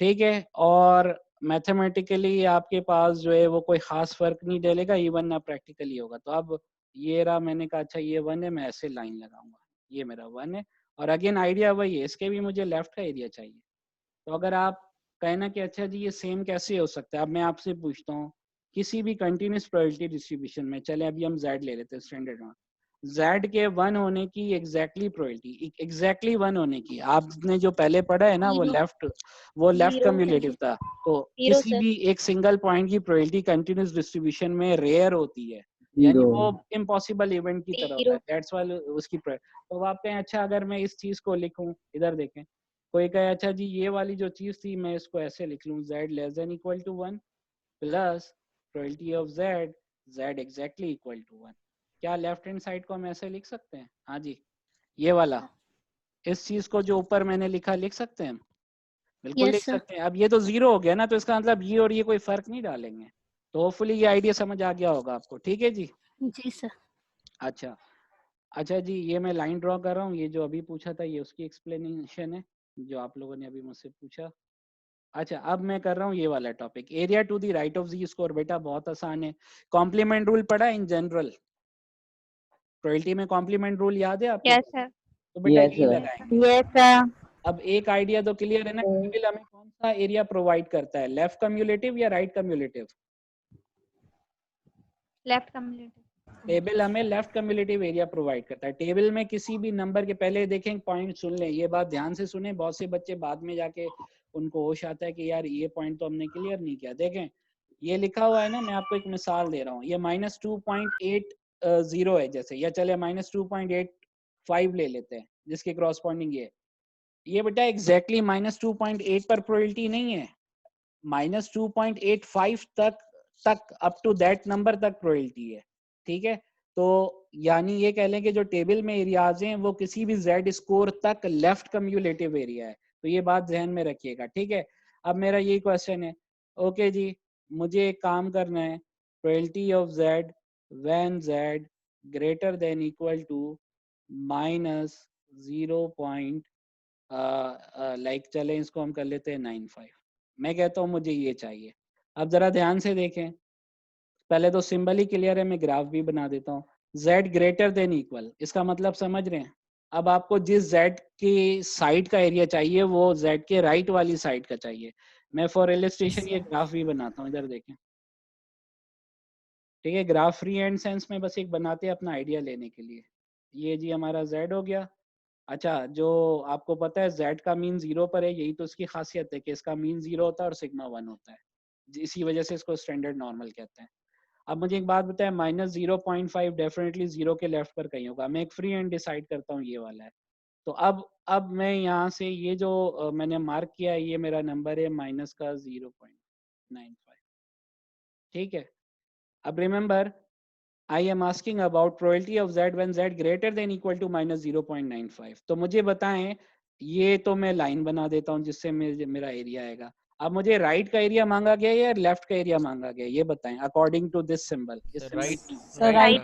[SPEAKER 1] ठीक है, और मैथमेटिकली आपके पास जो है वो कोई खास फर्क नहीं डालेगा, इवन ना प्रैक्टिकली होगा। तो अब ये रहा, मैंने कहा अच्छा ये 1 है, मैं ऐसे लाइन लगाऊंगा, ये मेरा 1 है, और अगेन आइडिया वही है, इसके भी मुझे लेफ्ट का एरिया चाहिए। तो अगर आप कहना कि अच्छा जी ये सेम कैसे हो सकता है, अब मैं आपसे पूछता हूँ, किसी भी कंटिन्यूस प्रोबेबिलिटी डिस्ट्रीब्यूशन में, चले अभी हम z ले लेते हैं स्टैंडर्ड वन, z के 1 होने की एग्जैक्टली प्रोबेबिलिटी, एग्जैक्टली 1 होने की, आपने जो पहले पढ़ा है ना वो लेफ्ट कम्युलेटिव था। तो किसी भी एक सिंगल पॉइंट की प्रोबेबिलिटी कंटिन्यूस डिस्ट्रीब्यूशन में रेयर होती है, यानी वो इम्पॉसिबल इवेंट की तरह होता है, दैट्स व्हाई उसकी तो आप कहें अच्छा अगर मैं इस चीज को लिखूं, इधर देखें, कोई कहे अच्छा जी ये वाली जो चीज थी मैं इसको ऐसे लिख लूं, z less than equal to 1 plus probability of z exactly equal to 1। क्या लेफ्ट हैंड साइड को हम ऐसे लिख सकते हैं? हाँ जी, ये वाला, इस चीज को जो ऊपर मैंने लिखा लिख सकते हैं हम, बिल्कुल लिख सकते हैं। अब ये तो 0 हो गया ना, तो इसका मतलब ये और ये कोई फर्क नहीं डालेंगे। तो होपफुली ये आइडिया समझ आ गया होगा आपको। ठीक है जी?
[SPEAKER 9] जी सर।
[SPEAKER 1] अच्छा जी, ये मैं लाइन ड्रॉ कर रहा हूँ, ये जो अभी पूछा था ये उसकी एक्सप्लेनेशन है जो आप लोगों ने अभी मुझसे पूछा। अच्छा, अब मैं कर रहा हूँ ये वाला topic, area to the right of ji square. बेटा बहुत आसान है, कॉम्प्लीमेंट रूल पढ़ा इन जनरल, प्रोबेबिलिटी में कॉम्प्लीमेंट रूल याद है आपको?
[SPEAKER 2] यस सर,
[SPEAKER 1] तो बेटा ये लगाएंगे।
[SPEAKER 2] यस सर,
[SPEAKER 1] अब एक आइडिया तो क्लियर है ना, टेबल हमें कौन सा एरिया प्रोवाइड करता है, लेफ्ट कम्युलेटिव या right cumulative?
[SPEAKER 2] Left cumulative.
[SPEAKER 1] Table हमें लेफ्ट कम्युलेटिव एरिया प्रोवाइड करता है। टेबल में किसी भी नंबर के पहले देखें, पॉइंट सुन लें, ये बात ध्यान से सुने, बहुत से बच्चे बाद में जाके उनको होश आता है कि यार ये पॉइंट तो हमने क्लियर नहीं किया। देखें ये लिखा हुआ है ना, मैं आपको एक मिसाल दे रहा हूँ, ये -2.80 है जैसे, या चले -2.85 ले लेते हैं जिसके क्रॉसपॉन्डिंग ये बेटा एग्जैक्टली -2.8 पर प्रोबेबिलिटी नहीं है, -2.85 तक अप टू दैट नंबर तक प्रोबेबिलिटी है, ठीक है। तो यानी ये कह लें कि जो टेबल में एरियाज हैं वो किसी भी जेड स्कोर तक लेफ्ट कम्युलेटिव एरिया है, तो ये बात ध्यान में रखिएगा, ठीक है। अब मेरा यही क्वेश्चन है, ओके जी, मुझे एक काम करना है, probability of z when z greater than equal to -0. Like चले इसको हम कर लेते हैं 95। मैं कहता हूँ मुझे ये चाहिए। अब जरा ध्यान से देखें, पहले तो सिंबल ही क्लियर है, मैं ग्राफ भी बना देता हूँ। z ग्रेटर देन इक्वल, इसका मतलब समझ रहे हैं। अब आपको जिस z की साइड का एरिया चाहिए वो z के राइट वाली साइड का चाहिए। मैं फॉर इलस्ट्रेशन ये ग्राफ भी बनाता हूँ, इधर देखें, ठीक है। ग्राफ फ्री एंड सेंस में बस एक बनाते हैं अपना आइडिया लेने के लिए। ये जी हमारा z हो गया। अच्छा, जो आपको पता है z का मीन 0 पर है, यही तो इसकी खासियत है कि इसका मीन 0 होता है और सिग्मा 1 होता है, इसी वजह से इसको स्टैंडर्ड नॉर्मल कहते हैं। अब मुझे एक बात बताए, -0.5 डेफिनेटली 0 के लेफ्ट पर कहीं होगा। मैं एक फ्री एंड डिसाइड करता हूँ ये वाला है। तो अब मैं यहाँ से ये जो मैंने मार्क किया है, ये मेरा नंबर है माइनस का 0.95, ठीक है। अब remember, I am asking about probability of z when z greater than equal to -0.95। तो मुझे बताएं, ये तो मैं लाइन बना देता हूँ जिससे मेरा एरिया आएगा। अब मुझे राइट का एरिया मांगा गया या लेफ्ट का एरिया मांगा गया, ये बताएं according to this symbol.
[SPEAKER 4] Right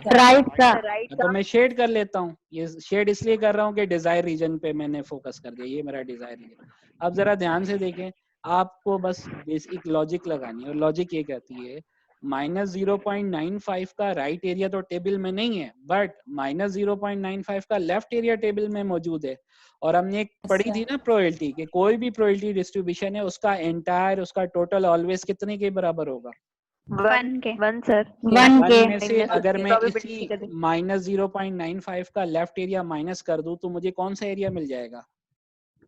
[SPEAKER 4] का।
[SPEAKER 1] तो मैं शेड कर लेता हूँ, ये शेड इसलिए कर रहा हूँ कि डिजायर रीजन पे मैंने फोकस कर दिया, ये मेरा डिजायर रीजन। अब जरा ध्यान से देखें, आपको बस बेसिक लॉजिक लगानी है, और लॉजिक ये कहती है -0.95 का राइट एरिया तो टेबल में नहीं है, बट -0.95 का लेफ्ट एरिया टेबल में मौजूद है। और हमने एक पढ़ी थी ना प्रोबेबिलिटी, कि कोई भी प्रोबेबिलिटी डिस्ट्रीब्यूशन है उसका एंटायर, उसका टोटल ऑलवेज कितने के बराबर होगा?
[SPEAKER 3] 1 के। 1 सर।
[SPEAKER 4] 1 के।
[SPEAKER 1] में से अगर मैं इसी -0.95 का लेफ्ट एरिया माइनस कर दूं तो मुझे कौन सा एरिया मिल जाएगा?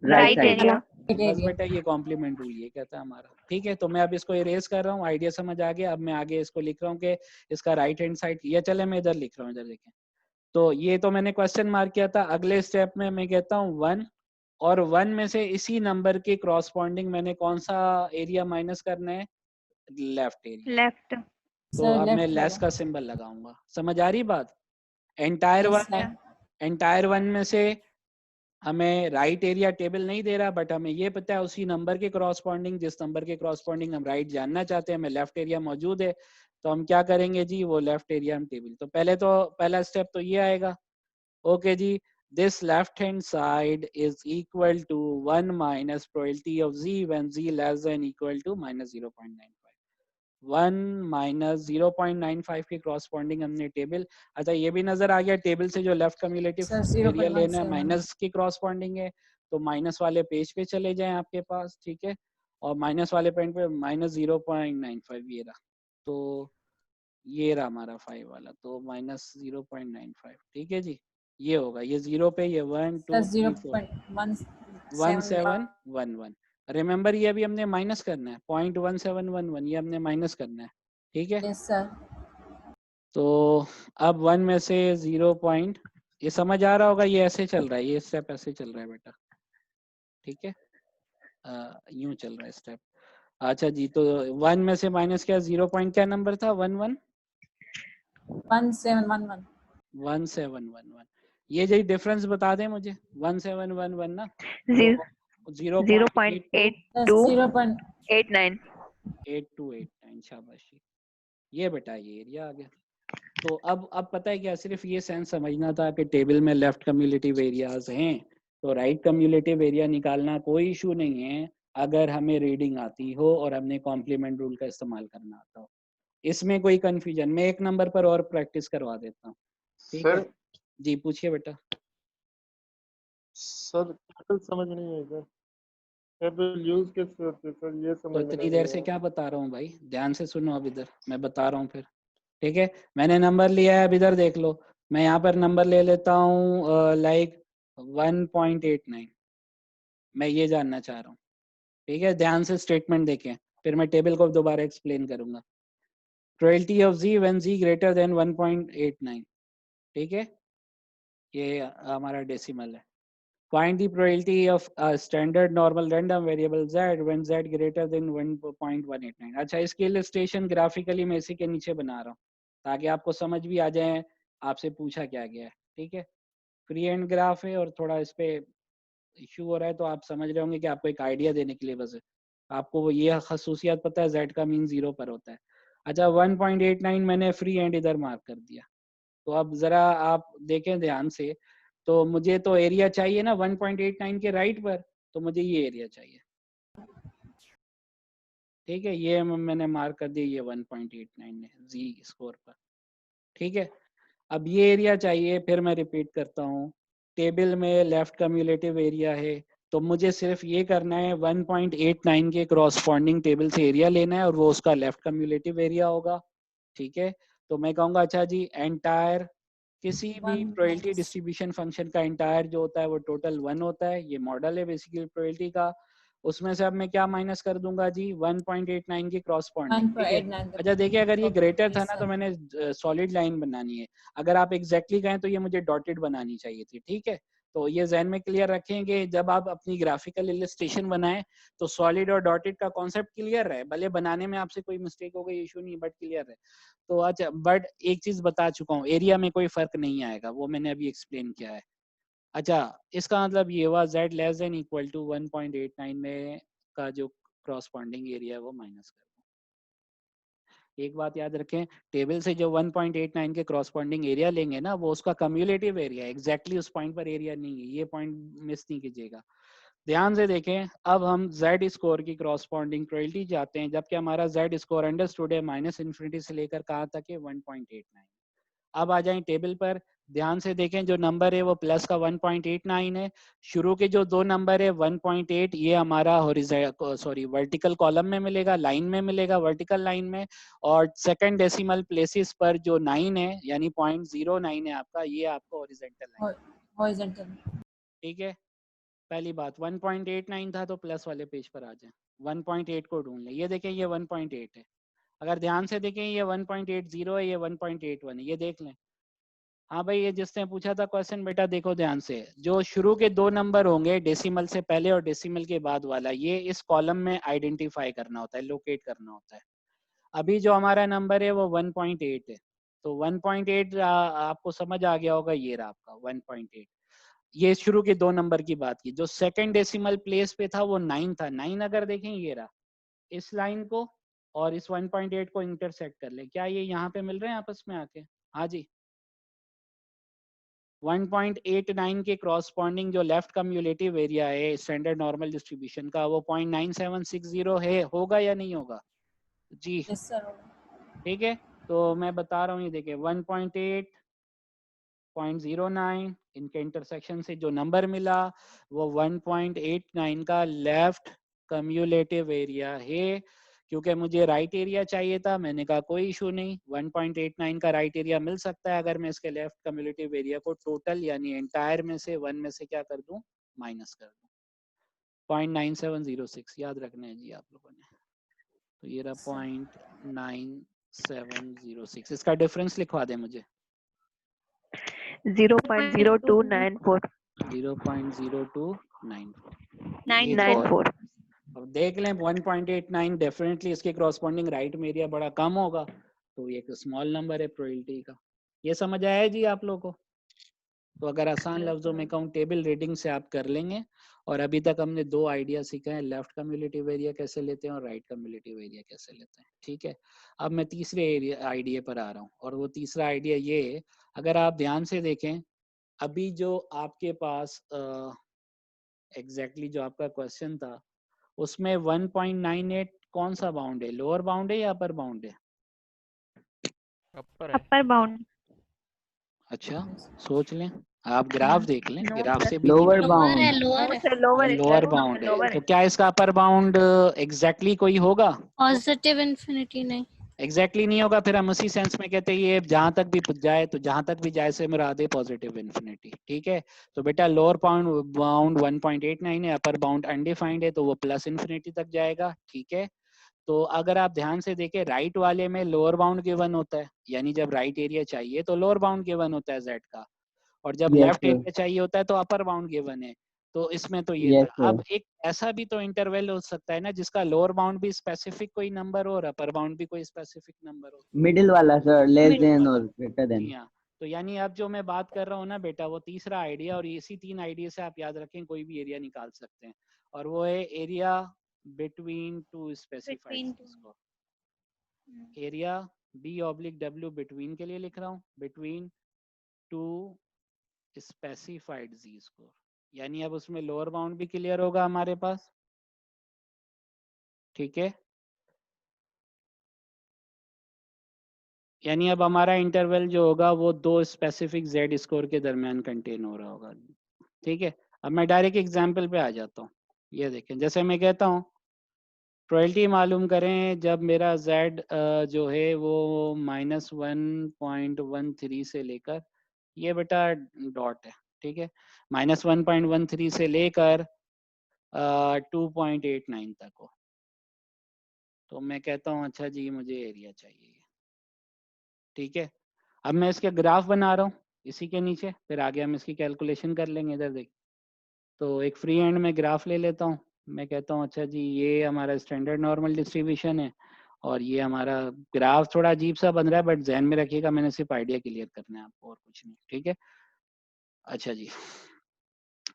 [SPEAKER 3] Right area.
[SPEAKER 1] बस बेटा ये कॉम्प्लीमेंट रूल ये कहता है हमारा, ठीक है। तो मैं अब इसको इरेज कर रहा हूँ, आइडिया समझ आ गया। अब मैं आगे इसको लिख रहा हूँ कि इसका राइट हैंड साइड, या चले मैं इधर लिख रहा हूँ, इधर देखें। तो ये तो मैंने क्वेश्चन मार्क किया था। अगले स्टेप में मैं कहता हूँ 1, और 1 में से इसी नंबर के क्रॉसपॉन्डिंग मैंने कौन सा एरिया माइनस करना है? Left area.
[SPEAKER 3] लेफ्ट।
[SPEAKER 1] तो अब मैं लेस का सिंबल लगाऊंगा। समझ आ रही बात? एंटायर वन में से हमें राइट एरिया टेबल नहीं दे रहा, बट हमें ये पता है उसी नंबर के क्रॉसपॉन्डिंग, जिस नंबर के क्रॉसपॉन्डिंग हम राइट जानना चाहते हैं, हमें लेफ्ट एरिया मौजूद है। तो हम क्या करेंगे जी, वो लेफ्ट एरिया हम टेबल, तो पहला स्टेप तो ये आएगा, ओके जी, this left hand side is equal to 1 minus probability of z when z less than equal to -0.95। 1 minus 0.95 के क्रॉसपॉन्डिंग हमने टेबल, अच्छा ये भी नजर आ गया टेबल से जो लेफ्ट कम्युलेटिव एरिया लेना है माइनस के क्रॉसपॉन्डिंग है, तो माइनस वाले पेज पे चले जाएं आपके पास, ठीक है। और माइनस वाले पॉइंट पे -0.95 ये रहा, तो ये रहा हमारा 5 वाला, तो -0.95, ठीक है जी। ये होगा, ये 0 पे, ये 1 2 3 4 1711। रिमेंबर ये अभी हमने माइनस करना है, 0.1711 ये हमने माइनस करना है, ठीक है।
[SPEAKER 7] Yes sir.
[SPEAKER 1] तो अब 1 में से 0 पॉइंट, ये समझ आ रहा होगा, ये ऐसे चल रहा है, ये स्टेप ऐसे चल रहा है बेटा, ठीक है। यूं चल रहा है स्टेप। अच्छा जी, तो 1 में से माइनस क्या, 0 पॉइंट क्या नंबर था? 1711। ये जो डिफरेंस बता दें मुझे, 1711 ना, 0.8289। शाबाशी, ये बेटा ये एरिया आ गया। तो अब पता है क्या, सिर्फ ये सेंस समझना था कि टेबल में लेफ्ट कम्युलेटिव एरियाज हैं, तो राइट कम्युलेटिव एरिया निकालना कोई इशू नहीं है अगर हमें रीडिंग आती हो और हमने कॉम्प्लीमेंट रूल का इस्तेमाल करना आता हो। इसमें कोई कंफ्यूजन, मैं एक नंबर पर और प्रैक्टिस करवा देता हूँ, ठीक है जी। पूछिए बेटा।
[SPEAKER 10] सर समझ नहीं है सर, टेबल यूज कैसे होते हैं सर, ये समझ
[SPEAKER 1] तो इतनी देर से क्या बता रहा हूँ भाई, ध्यान से सुनो, अब इधर मैं बता रहा हूँ फिर, ठीक है। मैंने नंबर लिया है, अब इधर देख लो, मैं यहाँ पर नंबर ले लेता हूँ लाइक 1.89, मैं ये जानना चाह रहा हूँ, ठीक है। ध्यान से स्टेटमेंट देखें, फिर मैं टेबल को दोबारा एक्सप्लेन करूंगा। Probability of z when z greater then 1.89, ठीक है, ये हमारा डेसिमल है। Find the probability of a standard normal random variable z when z greater than 1.189. अच्छा, इसकी इलस्ट्रेशन ग्राफिकली मैं इसी के नीचे बना रहा हूँ ताकि आपको समझ भी आ जाए आपसे पूछा क्या गया है। ठीक है, फ्री एंड ग्राफ है और थोड़ा इस पे इश्यू हो रहा है तो आप समझ रहे होंगे कि आपको एक आइडिया देने के लिए बस है। आपको वो ये खसूसियत पता है, z का मीन 0 पर होता है। अच्छा, 1.89 मैंने फ्री एंड इधर मार्क कर दिया। तो अब जरा आप देखें ध्यान से, तो मुझे तो एरिया चाहिए ना 1.89 के राइट पर, तो मुझे ये एरिया चाहिए। ठीक है, ये मैंने मार्क कर दिया, ये 1.89 है जी स्कोर पर। ठीक है, अब ये एरिया चाहिए। फिर मैं रिपीट करता हूँ, टेबल में लेफ्ट कम्युलेटिव एरिया है, तो मुझे सिर्फ ये करना है 1.89 के क्रॉसपॉन्डिंग टेबल से एरिया लेना है और वो उसका लेफ्ट कम्युलेटिव एरिया होगा। ठीक है, तो मैं कहूँगा अच्छा जी एंटायर किसी भी प्रोबेबिलिटी डिस्ट्रीब्यूशन फंक्शन का एंटायर जो होता है वो टोटल 1 होता है। ये मॉडल है बेसिकली प्रोबेबिलिटी का। उसमें से अब मैं क्या माइनस कर दूंगा जी 1.89 की क्रॉसपॉन्डिंग। ठीक है, अच्छा देखिए अगर ये ग्रेटर था ना तो मैंने सॉलिड लाइन बनानी है, अगर आप एग्जैक्टली कहें तो ये मुझे डॉटेड बनानी चाहिए थी। ठीक है, तो ये जहन में क्लियर रखेंगे जब आप अपनी ग्राफिकल इलस्ट्रेशन बनाएं तो सॉलिड और डॉटेड का कॉन्सेप्ट क्लियर रहे। भले बनाने में आपसे कोई मिस्टेक हो गई इशू नहीं, बट क्लियर है। तो अच्छा, बट एक चीज बता चुका हूँ, एरिया में कोई फर्क नहीं आएगा, वो मैंने अभी एक्सप्लेन किया है। अच्छा, इसका मतलब ये हुआ z less than equal to 1.89 में का जो क्रॉसपॉन्डिंग एरिया है वो माइनस कर दो। एक बात याद रखें, टेबल से जो 1.89 के क्रॉसपॉन्डिंग एरिया लेंगे ना वो उसका कम्युलेटिव एरिया है, एग्जैक्टली उस पॉइंट पर एरिया नहीं है। ये पॉइंट मिस नहीं कीजिएगा। ध्यान से देखें, अब हम z स्कोर की क्रॉसपॉन्डिंग प्रोबेबिलिटी चाहते हैं, जबकि हमारा z स्कोर अंडरस्टूड है -इन्फिनिटी से लेकर कहाँ तक है 1.89। अब आ जाएं टेबल पर, ध्यान से देखें जो नंबर है वो प्लस का 1.89 है। शुरू के जो दो नंबर है 1.8 ये हमारा वर्टिकल कॉलम में मिलेगा, लाइन में मिलेगा, वर्टिकल लाइन में। और सेकंड डेसिमल प्लेसेस पर जो 9 है यानी 0.09 है आपका, ये आपको हॉरिजॉन्टल। ठीक है, पहली बात 1.89 था तो प्लस वाले पेज पर आ जाए, 1.8 को ढूंढ लें। ये देखें ये 1.8 है, अगर ध्यान से देखें ये 1.80 है, ये 1.81 है, ये देख लें। हाँ भाई, ये जिसने पूछा था क्वेश्चन बेटा देखो ध्यान से, जो शुरू के दो नंबर होंगे डेसिमल से पहले और डेसिमल के बाद वाला, ये इस कॉलम में आइडेंटिफाई करना होता है, लोकेट करना होता है। अभी जो हमारा नंबर है वो 1.8 है, तो 1.8 आपको समझ आ गया होगा, ये रहा आपका 1.8। ये शुरू के दो नंबर की बात की। जो सेकंड डेसिमल प्लेस पे था वो 9 था। 9 अगर देखें ये रहा, इस लाइन को और इस 1.8 को इंटरसेक्ट कर ले, क्या ये यहाँ पे मिल रहे हैं आपस में आके? हाँ जी, 1.89 के क्रॉसपॉन्डिंग जो लेफ्ट कम्युलेटिव एरिया है स्टैंडर्ड नॉर्मल डिस्ट्रीब्यूशन का, वो 0.9760 है, होगा या नहीं होगा जी? ठीक है, तो मैं बता रहा हूँ, ये देखिए 1.8, 0.09, इनके इंटरसेक्शन से जो नंबर मिला वो 1.89 का लेफ्ट कम्युलेटिव एरिया है। क्योंकि मुझे राइट एरिया चाहिए था, मैंने कहा कोई इशू नहीं, 1.89 का राइट एरिया मिल सकता है अगर मैं इसके लेफ्ट कम्युलेटिव एरिया को टोटल यानी एंटायर में से 1 में से क्या कर दूं, माइनस कर दूं। 0.9706 याद रखना है जी आप लोगों ने। तो ये रहा 0.9706, इसका डिफरेंस लिखवा दें मुझे।
[SPEAKER 3] 0.0294
[SPEAKER 1] 0.0294। अब देख लें 1.89 डेफिनेटली इसके क्रॉसपॉन्डिंग राइट में एरिया बड़ा कम होगा, तो ये एक स्मॉल नंबर है प्रोबेबिलिटी का। ये समझ आया जी आप लोगों को? तो अगर आसान लफ्जों में कहूँ, टेबल रीडिंग से आप कर लेंगे। और अभी तक हमने दो आइडिया सीखे हैं, लेफ्ट कम्युलेटिव एरिया कैसे लेते हैं और राइट कम्युलेटिव एरिया कैसे लेते हैं। ठीक है, अब मैं तीसरे आइडिया पर आ रहा हूँ, और वो तीसरा आइडिया ये है, अगर आप ध्यान से देखें, अभी जो आपके पास एग्जैक्टली जो आपका क्वेश्चन था उसमें 1.98 कौन सा बाउंड है, लोअर बाउंड है या अपर बाउंड है?
[SPEAKER 2] Upper bound.
[SPEAKER 1] अच्छा, सोच लें, आप ग्राफ देख लें, ग्राफ से भी
[SPEAKER 8] लोअर बाउंड,
[SPEAKER 1] लोअर बाउंड है। तो क्या इसका अपर बाउंड एग्जैक्टली कोई होगा?
[SPEAKER 9] पॉजिटिव इन्फिनिटी नहीं,
[SPEAKER 1] एग्जैक्टली नहीं होगा, फिर हम उसी सेंस में कहते हैं ये जहां तक भी जाए, तो जहां तक भी जाए से मुराद है पॉजिटिव इन्फिनिटी। ठीक है, तो बेटा लोअर बाउंड 1.89 है, अपर बाउंड अनडिफाइंड है, तो वो प्लस इन्फिनिटी तक जाएगा। ठीक है, तो अगर आप ध्यान से देखें, राइट वाले में लोअर बाउंड गिवन होता है, यानी जब राइट एरिया चाहिए तो लोअर बाउंड गिवन होता है z का, और जब लेफ्ट एरिया चाहिए होता है तो अपर बाउंड गिवन है। तो इसमें तो ये
[SPEAKER 8] Yes,
[SPEAKER 1] था। अब एक ऐसा भी तो इंटरवल हो सकता है ना जिसका लोअर बाउंड भी स्पेसिफिक कोई नंबर हो और अपर बाउंड भी कोई स्पेसिफिक नंबर हो।
[SPEAKER 8] मिडिल वाला सर, लेस देन और ग्रेटर देन।
[SPEAKER 1] जी हाँ, तो यानी अब जो मैं बात कर रहा हूँ ना बेटा, वो तीसरा आइडिया, और इसी 3 आइडिया से आप याद रखें कोई भी एरिया निकाल सकते हैं, और वो है area between two specified score. Area B/W between के लिए लिख रहा हूँ, between two specified z score. यानी अब उसमें लोअर बाउंड भी क्लियर होगा हमारे पास, ठीक है। यानी अब हमारा इंटरवल जो होगा वो 2 स्पेसिफिक जेड स्कोर के दरमियान कंटेन हो रहा होगा, ठीक है। अब मैं डायरेक्ट एग्जांपल पे आ जाता हूँ। ये देखें, जैसे मैं कहता हूँ प्रोबेबिलिटी मालूम करें जब मेरा z जो है वो -1.13 से लेकर, ये बेटा डॉट है, ठीक है, -1.13 से लेकर 2.89 तक हो, तो मैं कहता हूँ अच्छा जी मुझे एरिया चाहिए, ठीक है। अब मैं इसके ग्राफ बना रहा हूँ इसी के नीचे, फिर आगे हम इसकी कैलकुलेशन कर लेंगे। इधर देख, तो एक फ्री हैंड में ग्राफ ले लेता हूँ। मैं कहता हूँ अच्छा जी ये हमारा स्टैंडर्ड नॉर्मल डिस्ट्रीब्यूशन है, और ये हमारा ग्राफ थोड़ा अजीब सा बन रहा है, बट ध्यान में रखिएगा मैंने सिर्फ आइडिया क्लियर करना है आपको और कुछ नहीं, ठीक है। अच्छा जी,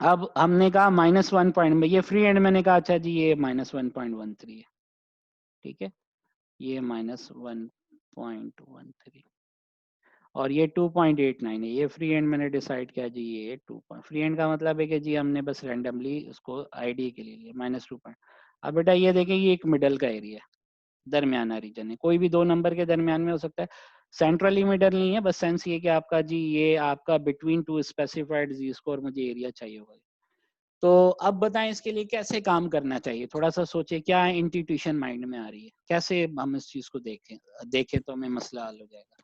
[SPEAKER 1] अब हमने कहा -1 पॉइंट में, ये फ्री हैंड मैंने कहा अच्छा जी ये -1.13 है, ठीक है, ये -1.13 और ये 2.89 है। ये फ्री हैंड मैंने डिसाइड किया जी ये 2 फ्री हैंड का मतलब है कि जी हमने बस रैंडमली उसको आईडी के लिए लिया -2. अब बेटा ये देखें ये एक मिडल का एरिया है, दरमियाना रीजन है, कोई भी 2 नंबर के दरमियान में हो सकता है, सेंट्रली मिडल नहीं है, बस सेंस ये कि आपका जी ये आपका between two specified z score मुझे एरिया चाहिए होगा। तो अब बताएं इसके लिए कैसे काम करना चाहिए, थोड़ा सा सोचे क्या इंट्यूशन माइंड में आ रही है, कैसे हम इस चीज को देखें तो हमें मसला हल हो जाएगा।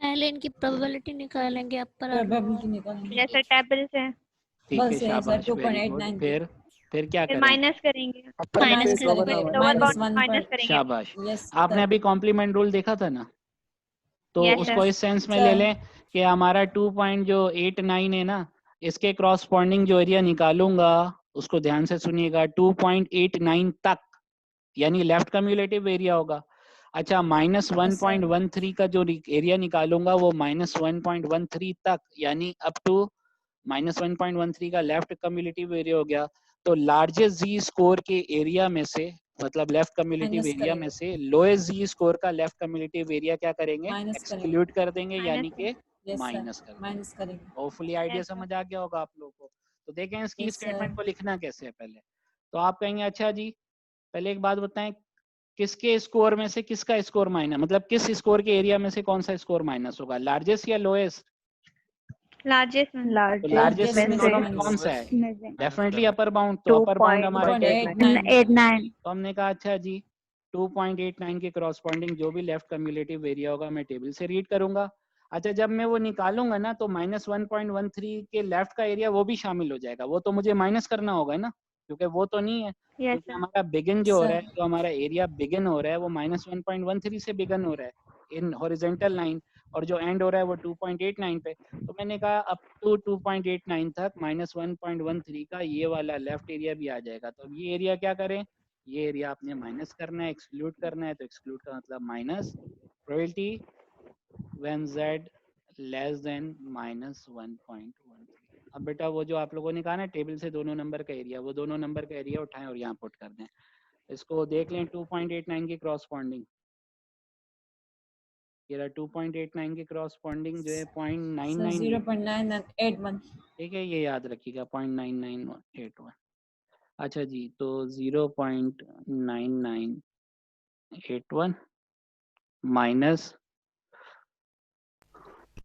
[SPEAKER 9] पहले इनकी प्रोबेबिलिटी निकालेंगे, अपर और
[SPEAKER 7] प्रोबेबिलिटी निकालेंगे
[SPEAKER 2] जैसे टेबल से
[SPEAKER 1] ठीक है,
[SPEAKER 7] बस यही सर
[SPEAKER 1] शाबाश, वेरी गुड।
[SPEAKER 7] 2.89
[SPEAKER 1] फिर क्या
[SPEAKER 2] फिर
[SPEAKER 1] करेंगे?
[SPEAKER 2] माइनस करेंगे,
[SPEAKER 9] माइनस
[SPEAKER 7] करेंगे
[SPEAKER 9] करेंगे।
[SPEAKER 2] Lower bound
[SPEAKER 7] -1.
[SPEAKER 2] माइनस करेंगे।
[SPEAKER 1] शाबाश,
[SPEAKER 7] यस
[SPEAKER 1] आपने अभी कॉम्प्लीमेंट रूल देखा था ना, तो
[SPEAKER 2] यस
[SPEAKER 1] उसको
[SPEAKER 2] सर।
[SPEAKER 1] इस सेंस में ले लें कि हमारा 2.89 है ना, इसके क्रॉसपॉन्डिंग जो एरिया निकालूंगा उसको ध्यान से सुनिएगा, 2.89 तक, यानी लेफ्ट कम्युलेटिव एरिया होगा। अच्छा, -1.13 का जो एरिया निकालूंगा वो -1.13 तक, यानी अप टू -1.13 का लेफ्ट कम्युलेटिव एरिया हो गया। तो लार्जेस्ट जी स्कोर के एरिया में से, मतलब लेफ्ट कम्युलेटिव एरिया में से लोएस्ट जी स्कोर का लेफ्ट कम्युलेटिव एरिया क्या करेंगे? एक्सक्लूड कर देंगे, यानी कि माइनस करेंगे। होपफुली आइडिया समझ आ गया होगा आप लोगों को। तो देखें इसकी स्टेटमेंट को लिखना कैसे है। पहले तो आप कहेंगे अच्छा जी पहले एक बात बताएं, किसके स्कोर में से किसका स्कोर माइनस, मतलब किस स्कोर के एरिया में से कौन सा स्कोर माइनस होगा, लार्जेस्ट या लोएस्ट?
[SPEAKER 2] लार्जेस्ट
[SPEAKER 1] तो लार्जेस्ट में दोनों में कौन सा है? Definitely upper bound. तो अपर बाउंड हमारा क्या है?
[SPEAKER 4] 2.89.
[SPEAKER 1] तो हमने कहा अच्छा जी 2.89 के कॉरस्पॉन्डिंग जो भी लेफ्ट कम्युलेटिव एरिया होगा मैं टेबल से रीड करूंगा। अच्छा, जब मैं वो निकालूंगा ना तो -1.13 के लेफ्ट का एरिया वो भी शामिल हो जाएगा, वो तो मुझे माइनस करना होगा ना, क्योंकि वो तो नहीं है, क्योंकि हमारा बिगिन जो हो रहा है, जो हमारा एरिया बिगिन हो रहा है वो -1.13 से बिगिन हो रहा है इन हॉरिजॉन्टल लाइन, और जो एंड हो रहा है वो 2.89 पे। तो मैंने कहा अप टू 2.89 तक -1.13 का ये वाला लेफ्ट एरिया भी आ जाएगा। तो अब ये एरिया क्या करें, ये एरिया आपने माइनस करना है, एक्सक्लूड करना है। तो एक्सक्लूड का मतलब minus probability when z less then -1.13। अब बेटा वो जो आप लोगों ने कहा ना टेबल से दोनों नंबर का एरिया, वो दोनों नंबर का एरिया उठाएं और यहाँ पुट कर दें। इसको देख लें 2.89 की क्रॉसपॉन्डिंग, ये 2.89 की क्रॉसपॉन्डिंग जो है 0.99
[SPEAKER 7] 0.981.
[SPEAKER 1] ठीक है, ये याद रखिएगा 0.9981। अच्छा जी, तो 0.9981 माइनस,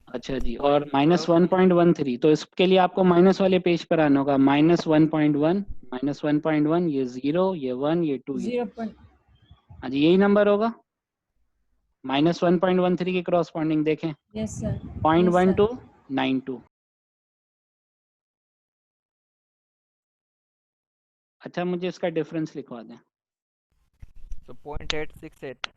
[SPEAKER 1] अच्छा जी, और -1.13। तो इसके लिए आपको माइनस वाले पेज पर आना होगा, -1.1, ये 0, ये 1, ये 2, ये
[SPEAKER 7] 0.
[SPEAKER 1] हाँ जी यही नंबर होगा। -1.13 की क्रॉसपॉन्डिंग देखें,
[SPEAKER 7] यस सर
[SPEAKER 1] 0.1292। अच्छा, मुझे इसका डिफरेंस लिखवा दें।
[SPEAKER 5] तो 0.868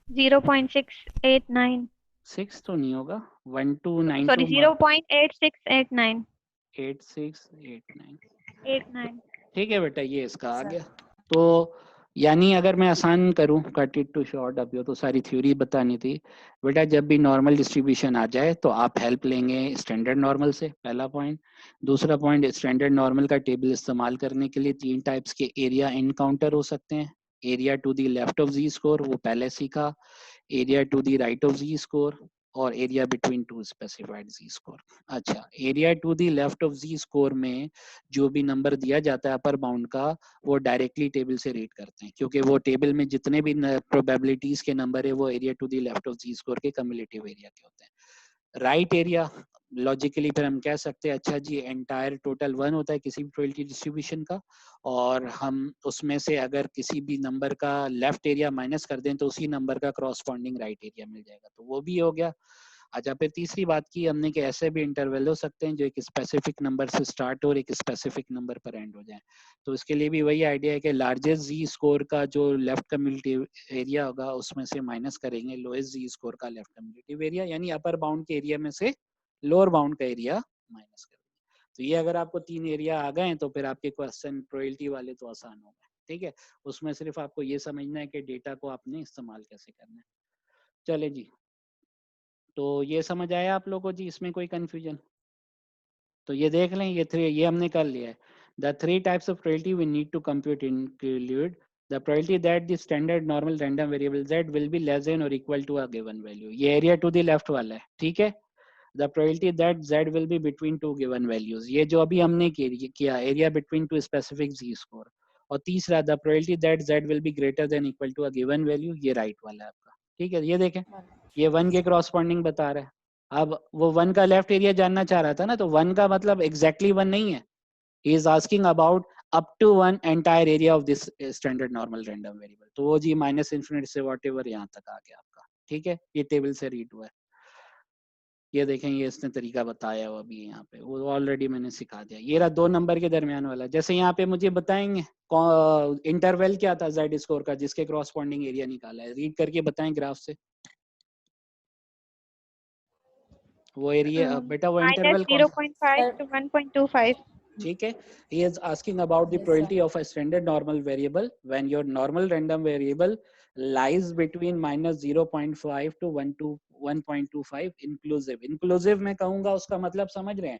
[SPEAKER 2] 0.689
[SPEAKER 1] 6 तो नहीं होगा, 1292
[SPEAKER 2] सॉरी 0.8689
[SPEAKER 1] 8689।
[SPEAKER 2] 8 9
[SPEAKER 1] ठीक है बेटा, ये इसका आ गया। तो यानी अगर मैं आसान करूं, कट इट टू शॉर्ट, अब ये तो सारी थ्योरी बतानी थी बेटा। जब भी नॉर्मल डिस्ट्रीब्यूशन आ जाए तो आप हेल्प लेंगे स्टैंडर्ड नॉर्मल से, पहला पॉइंट। दूसरा पॉइंट, स्टैंडर्ड नॉर्मल का टेबल इस्तेमाल करने के लिए 3 टाइप्स के एरिया इनकाउंटर हो सकते हैं। Area to the left of z score, वो पहले सीखा। Area to the right of z score, और area between two specified z score. अच्छा, area to the left of z score में जो भी नंबर दिया जाता है अपर बाउंड का, वो डायरेक्टली टेबल से रीड करते हैं, क्योंकि वो टेबल में जितने भी प्रोबेबिलिटीज के नंबर है वो area to the left of z score के कम्युलेटिव एरिया के होते हैं। राइट एरिया लॉजिकली फिर हम कह सकते हैं अच्छा जी एंटायर टोटल 1 होता है किसी भी प्रोबेबिलिटी डिस्ट्रीब्यूशन का, और हम उसमें से अगर किसी भी नंबर का लेफ्ट एरिया माइनस कर दें तो उसी नंबर का क्रॉसपॉन्डिंग राइट एरिया मिल जाएगा, तो वो भी हो गया। अच्छा, फिर तीसरी बात की हमने कि ऐसे भी इंटरवल हो सकते हैं जो एक स्पेसिफिक नंबर से स्टार्ट और एक स्पेसिफिक नंबर पर एंड हो जाए। तो इसके लिए भी वही आइडिया है कि लार्जेस्ट जी स्कोर का जो लेफ्ट कम्युलेटिव एरिया होगा उसमें से माइनस करेंगे लोएस्ट जी स्कोर का लेफ्ट कम्युलेटिव एरिया, यानी अपर बाउंड के एरिया में से लोअर बाउंड का एरिया माइनस करेंगे। तो ये अगर आपको 3 एरिया आ गए तो फिर आपके क्वेश्चन प्रोबेबिलिटी वाले तो आसान हो गए। ठीक है, उसमें सिर्फ आपको ये समझना है कि डेटा को आपने इस्तेमाल कैसे करना है। चले जी, तो ये समझ आया आप लोगों को जी, इसमें कोई कंफ्यूजन? तो ये देख लें, ये हमने कर लिया है। The 3 types of probability we need to compute include the probability that the standard normal random variable z will be less than or equal to a given value, ये area to the left वाला है, ठीक है। The probability that z will be between two given values, ये जो अभी हमने किया area between two specific z score। और तीसरा the probability that z will be greater than equal to a given value, ये right वाला है आपका, ठीक है। ये देखें, ये 1 के क्रॉसपॉन्डिंग बता रहा है। अब वो 1 का लेफ्ट एरिया जानना चाह रहा था ना, तो 1 का मतलब एग्जैक्टली 1 नहीं है, he is asking about up to 1 entire area of this standard normal random variable. तो वो जी -∞ से व्हाटएवर यहाँ तक आ गया आपका, ठीक है। ये टेबल से रीड हुआ है। ये देखें, ये इसने तरीका बताया हुआ अभी यहाँ पे, वो ऑलरेडी मैंने सिखा दिया। ये रहा 2 नंबर के दरमियान वाला। जैसे यहाँ पे मुझे बताएंगे इंटरवल क्या था जेड स्कोर का जिसके क्रॉसपॉन्डिंग एरिया निकाला है, रीड करके बताएं ग्राफ से। वो एरिया बेटा, वो इंटरवल कौन सा?
[SPEAKER 2] -0.5 to 1.25।
[SPEAKER 1] ठीक है, he is asking about the probability of a standard normal variable when your normal random variable lies between -0.5 to 1.25 inclusive में कहूंगा उसका मतलब समझ रहे हैं,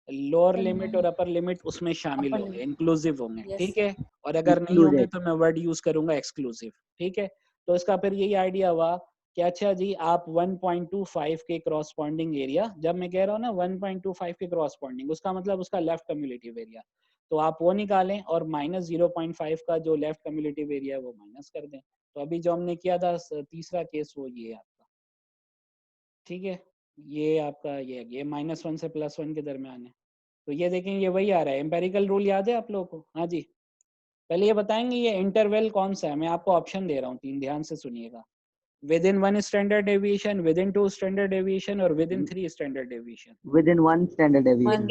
[SPEAKER 1] लोअर लिमिट और अपर लिमिट उसमें शामिल होंगे, इंक्लूसिव होंगे, ठीक है। और अगर नहीं होंगे तो मैं वर्ड यूज करूंगा एक्सक्लूसिव, ठीक है। तो इसका फिर यही आइडिया हुआ कि अच्छा जी आप 1.25 के क्रॉसपॉन्डिंग एरिया, जब मैं कह रहा हूँ ना 1.25 के क्रॉसपॉन्डिंग, उसका मतलब उसका लेफ्ट कम्युलेटिव एरिया, तो आप वो निकालें और -0.5 का जो लेफ्ट कम्युलेटिव एरिया है वो माइनस कर दें। तो अभी जो हमने किया था तीसरा केस वो ये है आपका, ठीक है। ये आपका ये -1 से +1 के दरमियान है। तो ये देखें, ये वही आ रहा है। एम्पेरिकल रूल याद है आप लोगों को? हाँ जी, पहले ये बताएंगे ये इंटरवल कौन सा है। मैं आपको ऑप्शन दे रहा हूँ 3, ध्यान से सुनिएगा। Within 1 standard deviation, within 2 standard deviation और within 3 standard deviation।
[SPEAKER 8] Within 1 standard deviation।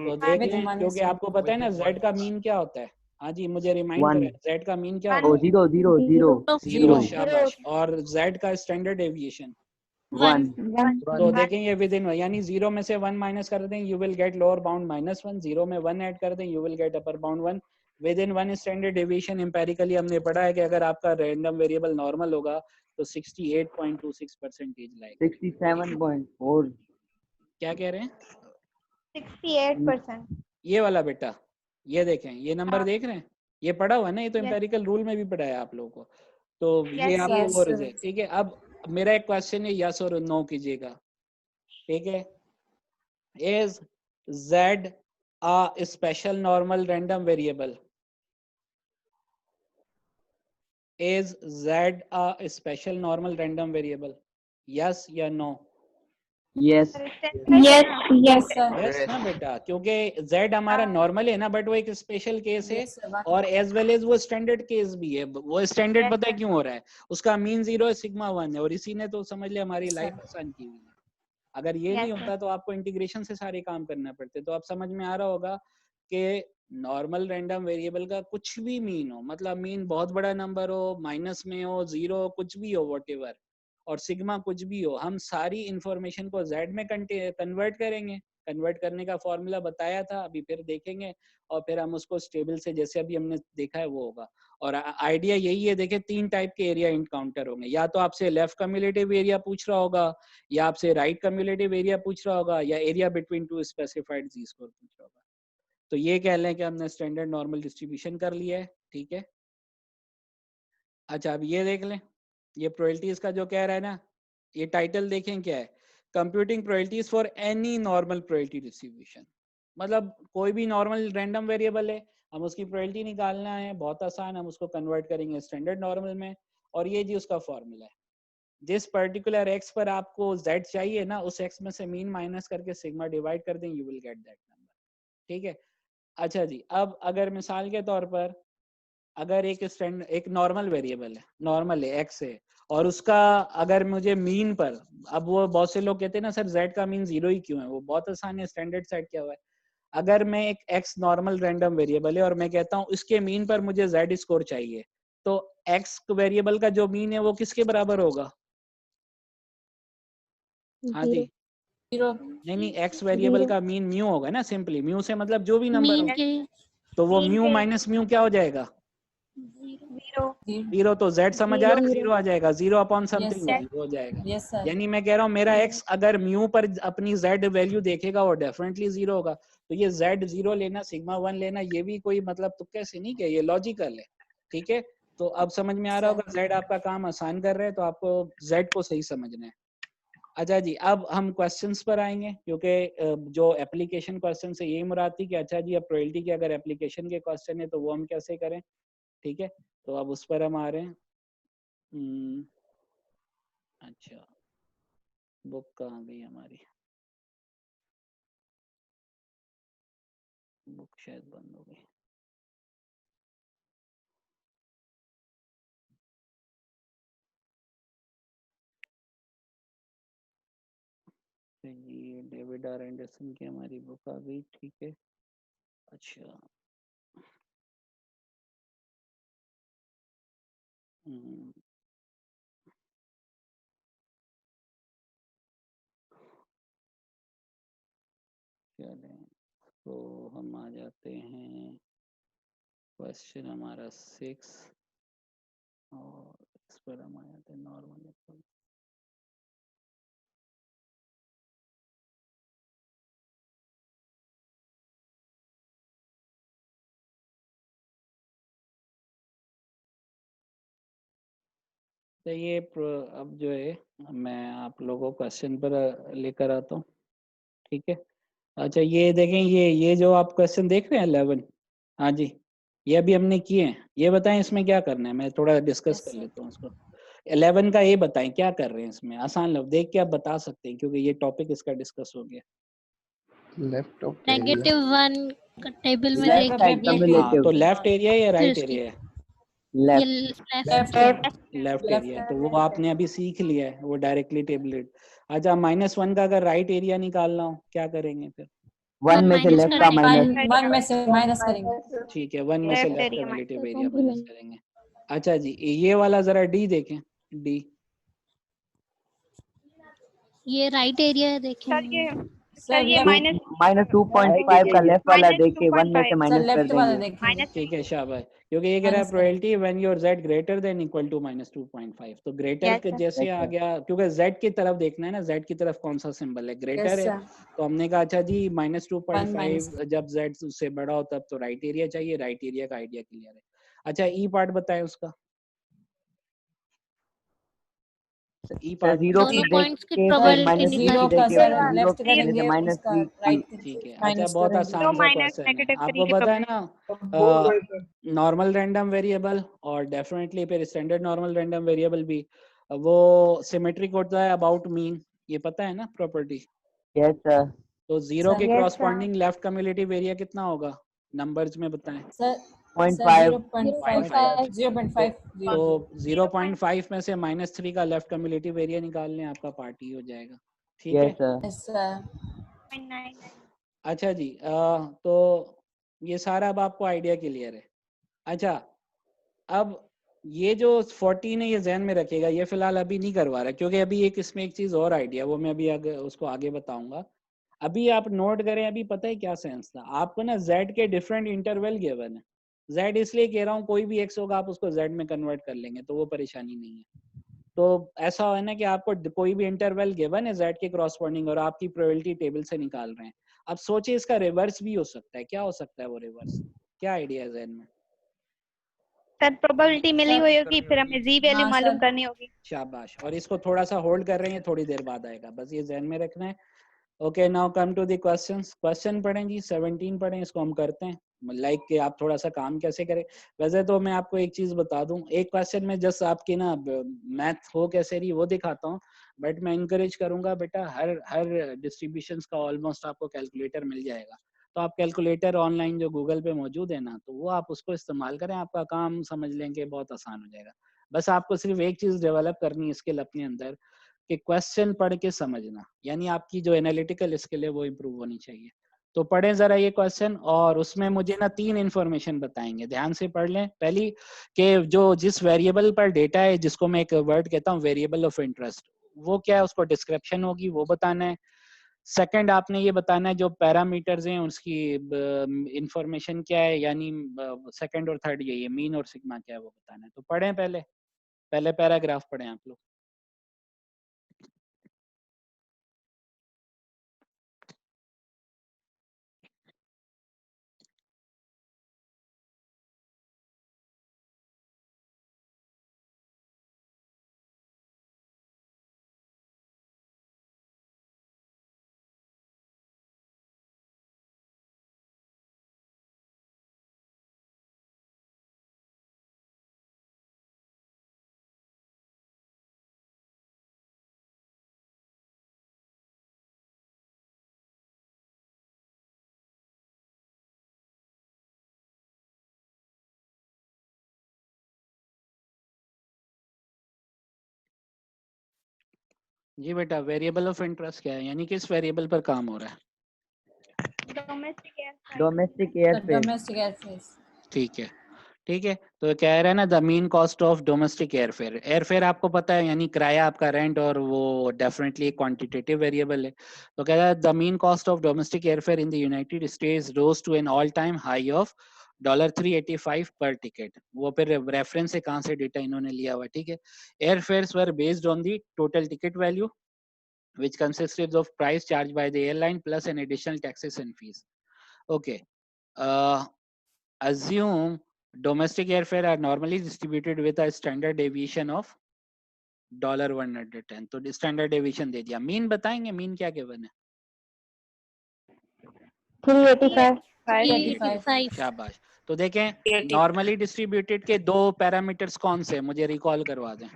[SPEAKER 1] तो देख लें, क्योंकि आपको पता है ना z का मीन क्या होता है। हाँ जी, मुझे रिमाइंड करें, z का मीन क्या होता है? 0 शाबाश। और z का स्टैंडर्ड डेविएशन
[SPEAKER 8] 1।
[SPEAKER 1] तो देखें ये विदिन, यानी 0 में से 1 माइनस कर दें, you will get lower bound -1। 0 में 1 ऐड कर दें, you will get upper bound 1। Within 1 standard deviation empirically हमने पढ़ा है कि अगर आपका रैंडम वेरिएबल नॉर्मल होगा तो 68.26% लाएगा।
[SPEAKER 8] 67.4।
[SPEAKER 1] क्या कह रहे हैं?
[SPEAKER 2] 68%।
[SPEAKER 1] ये वाला बेटा, ये देखें, ये नंबर देख रहे हैं, ये पढ़ा हुआ है ना, ये तो एम्पेरिकल रूल में भी पढ़ा है आप लोगों को। तो ये आपको वो रिजल्ट, ठीक है। अब मेरा एक क्वेश्चन है, यस और नो कीजिएगा, ठीक है। Is z a special normal random variable? Is z a special normal random variable? Yes या no?
[SPEAKER 8] Yes।
[SPEAKER 4] yes sir
[SPEAKER 1] yes ना बेटा, क्योंकि z हमारा नॉर्मल है ना, बट वो एक स्पेशल केस है और एज वेल एज वो स्टैंडर्ड केस भी है। वो स्टैंडर्ड पता है क्यों हो रहा है? उसका मीन 0 है, सिग्मा 1 है, और इसी ने तो समझ लिया हमारी लाइफ आसान की हुई है। अगर ये नहीं होता तो आपको इंटीग्रेशन से सारे काम करना पड़ते। तो आप समझ में आ रहा होगा कि नॉर्मल रैंडम वेरिएबल का कुछ भी मीन हो, मतलब मीन बहुत बड़ा नंबर हो, माइनस में हो, 0 कुछ भी हो, व्हाटएवर, और सिग्मा कुछ भी हो, हम सारी इंफॉर्मेशन को z में कन्वर्ट करेंगे कन्वर्ट करने का फॉर्मूला बताया था, अभी फिर देखेंगे और फिर हम उसको स्टेबल से जैसे अभी हमने देखा है वो होगा। और आइडिया यही है, देखिए 3 टाइप के एरिया इनकाउंटर होंगे, या तो आपसे लेफ्ट कम्युलेटिव एरिया पूछ रहा होगा, या आपसे राइट कम्युलेटिव एरिया पूछ रहा होगा, या area between 2 specified z score पूछ रहा होगा। तो ये कह लें कि हमने स्टैंडर्ड नॉर्मल डिस्ट्रीब्यूशन कर लिया है, ठीक है। अच्छा अब ये देख लें, ये प्रोबेबिलिटीज का जो कह रहा है ना, ये टाइटल देखें क्या है, computing probabilities for any normal probability distribution. मतलब कोई भी नॉर्मल रैंडम वेरिएबल है, हम उसकी प्रोबेबिलिटी निकालना है, बहुत आसान, हम उसको कन्वर्ट करेंगे स्टैंडर्ड नॉर्मल में, और ये जी उसका फॉर्मूला है। जिस पर्टिकुलर एक्स पर आपको z चाहिए ना, उस x में से मीन माइनस करके सिग्मा डिवाइड कर दें, you will get that number, ठीक है। अच्छा जी, अब अगर मिसाल के तौर पर अगर एक नॉर्मल वेरिएबल है, नॉर्मल है x है, और उसका अगर मुझे मीन पर, अब वो बहुत से लोग कहते हैं ना सर z का मीन 0 ही क्यों है, वो बहुत आसान है, स्टैंडर्ड सेट क्या हुआ है। अगर मैं एक x नॉर्मल रैंडम वेरिएबल है और मैं कहता हूँ इसके मीन पर मुझे z स्कोर चाहिए, तो x वेरिएबल का जो मीन है वो किसके बराबर होगा? हाँ जी, नहीं x वेरिएबल का मीन म्यू होगा ना, सिंपली म्यू से मतलब जो भी नंबर हो, तो वो म्यू माइनस म्यू क्या हो जाएगा? 0। तो z समझ आ रहा है, 0 आ जाएगा, 0 अपॉन समथिंग हो जाएगा। यानी मैं कह रहा हूँ मेरा x अगर म्यू पर अपनी z वैल्यू देखेगा वो डेफिनेटली 0 होगा। तो ये z 0 लेना, सिग्मा 1 लेना, ये भी कोई मतलब तुक्के से नहीं, क्या ये लॉजिकल है, ठीक है। तो अब समझ में आ रहा होगा, z आपका काम आसान कर रहे हैं, तो आपको z को सही समझना है। अच्छा जी, अब हम क्वेश्चंस पर आएंगे, क्योंकि जो एप्लीकेशन क्वेश्चन से यही मुराद थी कि अच्छा जी अब प्रोबेबिलिटी के अगर एप्लीकेशन के क्वेश्चन है तो वो हम कैसे करें, ठीक है। तो अब उस पर हम आ रहे हैं। अच्छा, बुक कहाँ गई हमारी? बुक शायद बंद हो गई। ये डेविड आर एंडरसन की हमारी बुक आ गई, ठीक है। अच्छा, चलें तो हम आ जाते हैं क्वेश्चन हमारा 6, और इस पर हम आ जाते हैं नॉर्मल। तो ये अब जो है मैं आप लोगों को क्वेश्चन पर लेकर आता हूँ, ठीक है। अच्छा ये देखें, ये जो आप क्वेश्चन देख रहे हैं 11, हाँ जी, ये अभी हमने किए हैं, ये बताएं इसमें क्या करना है, मैं थोड़ा डिस्कस कर लेता हूँ इसको। 11 का ये बताएं क्या कर रहे हैं इसमें, आसान लो, देख के आप बता सकते हैं क्योंकि ये टॉपिक इसका डिस्कस हो गया।
[SPEAKER 11] लेफ्ट ऑफ
[SPEAKER 9] -1 का टेबल में
[SPEAKER 8] लेफ्ट साइड
[SPEAKER 9] देख
[SPEAKER 8] कम्युलेटिव,
[SPEAKER 1] तो लेफ्ट एरिया या राइट एरिया है?
[SPEAKER 8] लेफ्ट
[SPEAKER 1] लेफ्ट एरिया, तो वो आपने अभी सीख लिया है, वो डायरेक्टली टेबलेट। अच्छा -1 का अगर राइट एरिया निकालना हो क्या करेंगे फिर?
[SPEAKER 8] 1 में से लेफ्ट का माइनस,
[SPEAKER 7] 1 में से माइनस करेंगे।
[SPEAKER 1] ठीक है, 1 में से लेफ्ट कम्युलेटिव एरिया माइनस करेंगे। अच्छा जी, ये वाला जरा डी देखें, डी
[SPEAKER 9] ये राइट एरिया देखें
[SPEAKER 2] सर ये
[SPEAKER 8] -2.5 का लेफ्ट वाला देखिए, 1 में से माइनस कर देंगे,
[SPEAKER 1] ठीक है, शाबाश। क्योंकि ये कह रहा है probability when your z greater than equal to -2.5, तो ग्रेटर के जैसे आ गया, क्योंकि z की तरफ देखना है ना, z की तरफ कौन सा सिंबल है, ग्रेटर है, तो हमने कहा अच्छा जी -2.5 जब z उससे बड़ा हो तब तो राइट एरिया चाहिए, राइट एरिया का आइडिया क्लियर है। अच्छा ई पार्ट बताएं उसका, ई पार्ट
[SPEAKER 8] 0
[SPEAKER 9] दोनों पॉइंट्स की
[SPEAKER 8] फिर
[SPEAKER 9] प्रोबेबिलिटी
[SPEAKER 8] -3
[SPEAKER 7] का
[SPEAKER 8] देखिए,
[SPEAKER 7] सर लेफ्ट करेंगे, उसका राइट
[SPEAKER 1] ठीक है। अच्छा बहुत आसान सा क्वेश्चन है, आपको पता है ना नॉर्मल रैंडम वेरिएबल और डेफिनेटली फिर स्टैंडर्ड नॉर्मल रैंडम वेरिएबल भी वो सिमेट्रिक होता है अबाउट मीन, ये पता है ना प्रॉपर्टी?
[SPEAKER 8] Yes sir.
[SPEAKER 1] तो 0 के कॉरस्पॉन्डिंग लेफ्ट कम्युलेटिव एरिया कितना होगा, नंबर्स में बताएं।
[SPEAKER 7] सर
[SPEAKER 8] 0.5
[SPEAKER 1] तो 0.5 में से -3 का लेफ्ट कम्युलेटिव एरिया निकाल लें, आपका पार्ट ही हो जाएगा, ठीक है।
[SPEAKER 8] Yes sir.
[SPEAKER 1] अच्छा जी, तो ये सारा अब आपको आइडिया क्लियर है। अच्छा अब ये जो 14 है ये जहन में रखेगा, ये फिलहाल अभी नहीं करवा रहा क्योंकि अभी एक इसमें एक चीज और आइडिया, वो मैं अभी आगे उसको आगे बताऊंगा। अभी आप नोट करें, अभी पता है क्या सेंस था आपको ना, z के डिफरेंट इंटरवल गिवन है, z इसलिए कह रहा हूँ कोई भी x होगा आप उसको z में कन्वर्ट कर लेंगे तो वो परेशानी नहीं है। तो ऐसा है ना कि आपको कोई भी इंटरवल गिवन है z के क्रॉसपोंडिंग और आपकी प्रोबेबिलिटी टेबल से निकाल रहे हैं। अब सोचिए इसका रिवर्स भी हो सकता है, क्या हो सकता है वो रिवर्स, क्या आइडिया है जहन में?
[SPEAKER 2] सर प्रोबेबिलिटी मिली हुई होगी, फिर हमें जी वैल्यू मालूम करनी होगी।
[SPEAKER 1] शाबाश, और इसको थोड़ा सा होल्ड कर रहे हैं, थोड़ी देर बाद आएगा, बस ये जहन में रखना है। Okay, now come to the questions. Question पढ़ें जी, 17 पढ़ें, इसको हम करते हैं लाइक कि आप थोड़ा सा काम कैसे करें। वैसे तो मैं आपको एक चीज बता दूं, एक क्वेश्चन में जस्ट आपकी ना मैथ हो कैसे रही वो दिखाता हूँ, बट मैं इनकरेज करूंगा बेटा हर डिस्ट्रीब्यूशंस का ऑलमोस्ट आपको कैलकुलेटर मिल जाएगा, तो आप कैलकुलेटर ऑनलाइन जो गूगल पे मौजूद है ना, तो वो आप उसको इस्तेमाल करें, आपका काम समझ लेंगे बहुत आसान हो जाएगा। बस आपको सिर्फ एक चीज डेवलप करनी है स्किल अपने अंदर कि क्वेश्चन पढ़ के समझना, यानी आपकी जो एनालिटिकल स्किल है वो इम्प्रूव होनी चाहिए। तो पढ़ें जरा ये क्वेश्चन, और उसमें मुझे ना 3 इंफॉर्मेशन बताएंगे, ध्यान से पढ़ लें। पहली कि जो जिस वेरिएबल पर डेटा है, जिसको मैं एक वर्ड कहता हूँ वेरिएबल ऑफ इंटरेस्ट, वो क्या है, उसको डिस्क्रिप्शन होगी वो बताना है। सेकंड आपने ये बताना है जो पैरामीटर्स हैं उसकी इंफॉर्मेशन क्या है, यानी सेकंड और थर्ड यही है, मीन और सिग्मा क्या है वो बताना है। तो पढ़ें, पहले पैराग्राफ पढ़ें आप लोग। जी बेटा, वेरिएबल ऑफ इंटरेस्ट क्या है, यानी किस वेरिएबल पर काम हो रहा है?
[SPEAKER 8] Domestic airfare.
[SPEAKER 1] ठीक है, ठीक है। तो कह रहा है ना the mean cost of domestic airfare, airfare आपको पता है यानी किराया आपका रेंट, और वो डेफिनेटली क्वांटिटेटिव वेरिएबल है। तो कह रहा है the mean cost of domestic airfare in the United States rose to an all time high of $385 per ticket. वो फिर रेफरेंस से कहाँ से डेटा इन्होंने लिया हुआ, ठीक है। Airfares were based on the total ticket value which consisted of price charged by the airline plus an additional taxes and fees. Okay. Assume domestic airfare are normally distributed with a standard deviation of $110. तो standard deviation दे दिया। Mean बताएंगे, mean क्या given है?
[SPEAKER 9] 385।
[SPEAKER 1] शाबाश। तो देखें normally distributed के दो पैरामीटर्स कौन से, मुझे रिकॉल करवा दें।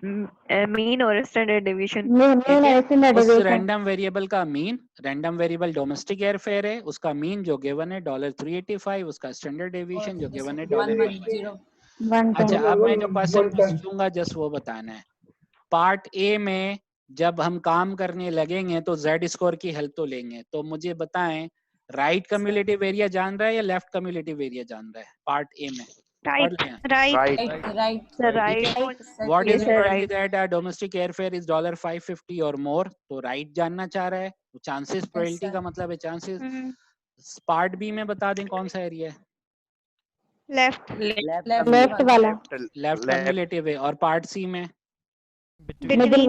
[SPEAKER 3] मीन और स्टैंडर्ड डेविएशन।
[SPEAKER 1] उस रैंडम वेरिएबल का mean, random variable domestic airfare है, उसका मीन जो गिवन है $385, उसका स्टैंडर्ड डेविएशन जो गिवन है $110। अच्छा, अब मैं जो क्वेश्चन पूछूंगा जस्ट वो बताना है। पार्ट ए में जब हम काम करने लगेंगे तो जेड स्कोर की हेल्प तो लेंगे, तो मुझे बताएं राइट कम्युलेटिव एरिया जान रहा है या लेफ्ट कम्युलेटिव एरिया जान रहा है पार्ट ए में?
[SPEAKER 2] Right.
[SPEAKER 1] What is probability that a domestic airfare is $550 or more? तो राइट जानना चाह रहा है, तो चांसेस प्रोबेबिलिटी का मतलब है चांसेस। पार्ट बी में बता दें कौन सा एरिया है?
[SPEAKER 3] लेफ्ट वाला।
[SPEAKER 1] लेफ्ट कम्युलेटिव है। और पार्ट सी में? मिडिल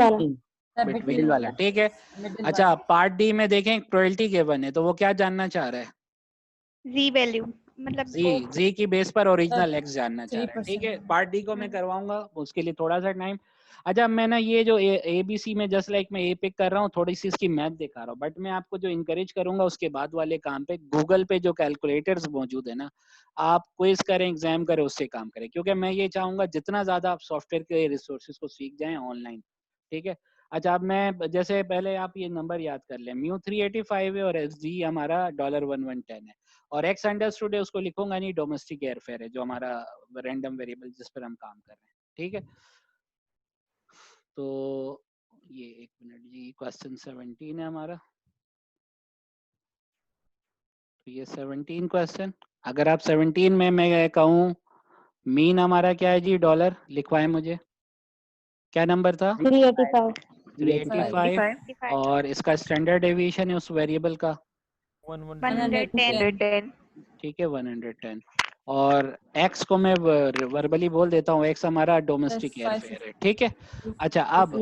[SPEAKER 1] वाला, ठीक है। अच्छा, पार्ट डी में देखें प्रोबेबिलिटी गिवन है, तो वो क्या जानना चाह रहा है?
[SPEAKER 2] जी वैल्यू, मतलब
[SPEAKER 1] जी की बेस पर ओरिजिनल एक्स जानना चाह रहा है, ठीक है। पार्ट डी को मैं करवाऊंगा, उसके लिए थोड़ा सा टाइम। अच्छा, मैं ना ये जो ए बी सी में जस्ट लाइक मैं ए पिक कर रहा हूँ, थोड़ी सी इसकी मैथ दिखा रहा हूँ, बट मैं आपको जो इनकरेज करूंगा उसके बाद वाले काम पे गूगल पे जो कैलकुलेटर्स मौजूद है ना, आप क्विज करें, एग्जाम करें, उससे काम करें, क्योंकि मैं ये चाहूंगा जितना ज्यादा आप सॉफ्टवेयर के रिसोर्सेज को सीख जाएं ऑनलाइन, ठीक है। अच्छा, अब मैं जैसे पहले आप ये नंबर याद कर लें, म्यू 385 है और एस जी हमारा $110 है, और एक्स अंडरस्टूड है उसको लिखूंगा नहीं, डोमेस्टिक एयरफेयर है जो हमारा रैंडम वेरिएबल जिस पर हम काम कर रहे हैं, ठीक है। तो ये एक मिनट जी, क्वेश्चन 17 है हमारा, तो ये 17 क्वेश्चन। अगर आप 17 में मैं कहूँ मीन हमारा क्या है जी, डॉलर लिखवाएं मुझे, क्या नंबर था?
[SPEAKER 3] 385।
[SPEAKER 1] 385 और इसका स्टैंडर्ड डेविएशन है उस वेरिएबल का
[SPEAKER 2] 110।
[SPEAKER 1] ठीक है 110 और x को मैं वर्बली बोल देता हूँ, x हमारा डोमेस्टिक एयरफेयर है। ठीक है, अच्छा अब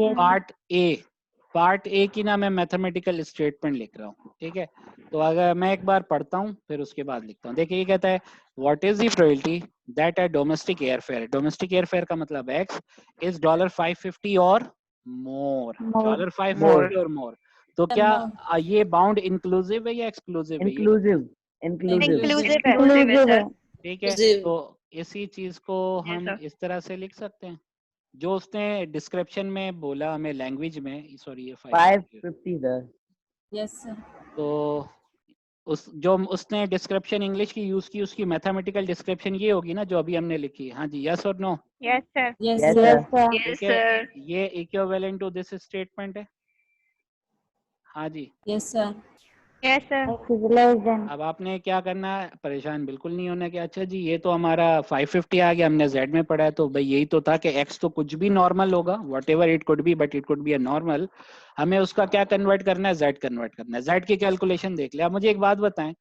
[SPEAKER 1] पार्ट ए की ना मैं मैथमेटिकल स्टेटमेंट लिख रहा हूँ। ठीक है, तो अगर मैं एक बार पढ़ता हूँ फिर उसके बाद लिखता हूँ। देखिए ये कहता है what is the probability that a domestic airfare, domestic airfare का मतलब x इज $550 और मोर, $550 और मोर। तो क्या ये बाउंड इंक्लूसिव है या एक्सक्लूसिव है?
[SPEAKER 8] इंक्लूसिव
[SPEAKER 2] है।
[SPEAKER 1] ठीक है, तो इसी चीज को हम इस तरह से लिख सकते हैं जो उसने डिस्क्रिप्शन में बोला हमें लैंग्वेज में, सॉरी ये
[SPEAKER 8] 550 सर।
[SPEAKER 7] Yes sir.
[SPEAKER 1] तो उस जो उसने डिस्क्रिप्शन इंग्लिश की यूज की उसकी मैथमेटिकल डिस्क्रिप्शन ये होगी ना जो अभी हमने लिखी। हाँ जी, यस और नो?
[SPEAKER 2] Yes sir.
[SPEAKER 1] ठीक है, ये इक्विवेलेंट टू दिस स्टेटमेंट है। हाँ जी,
[SPEAKER 7] यस सर।
[SPEAKER 2] Yes sir.
[SPEAKER 1] अब आपने क्या करना है, परेशान बिल्कुल नहीं होना कि अच्छा जी ये तो हमारा 550 आ गया, हमने z में पढ़ा है तो भाई यही तो था कि x तो कुछ भी नॉर्मल होगा, what ever it could be but it could be a normal. हमें उसका क्या कन्वर्ट करना है, z कन्वर्ट करना है। z की कैलकुलेशन देख लिया। मुझे एक बात बताएं,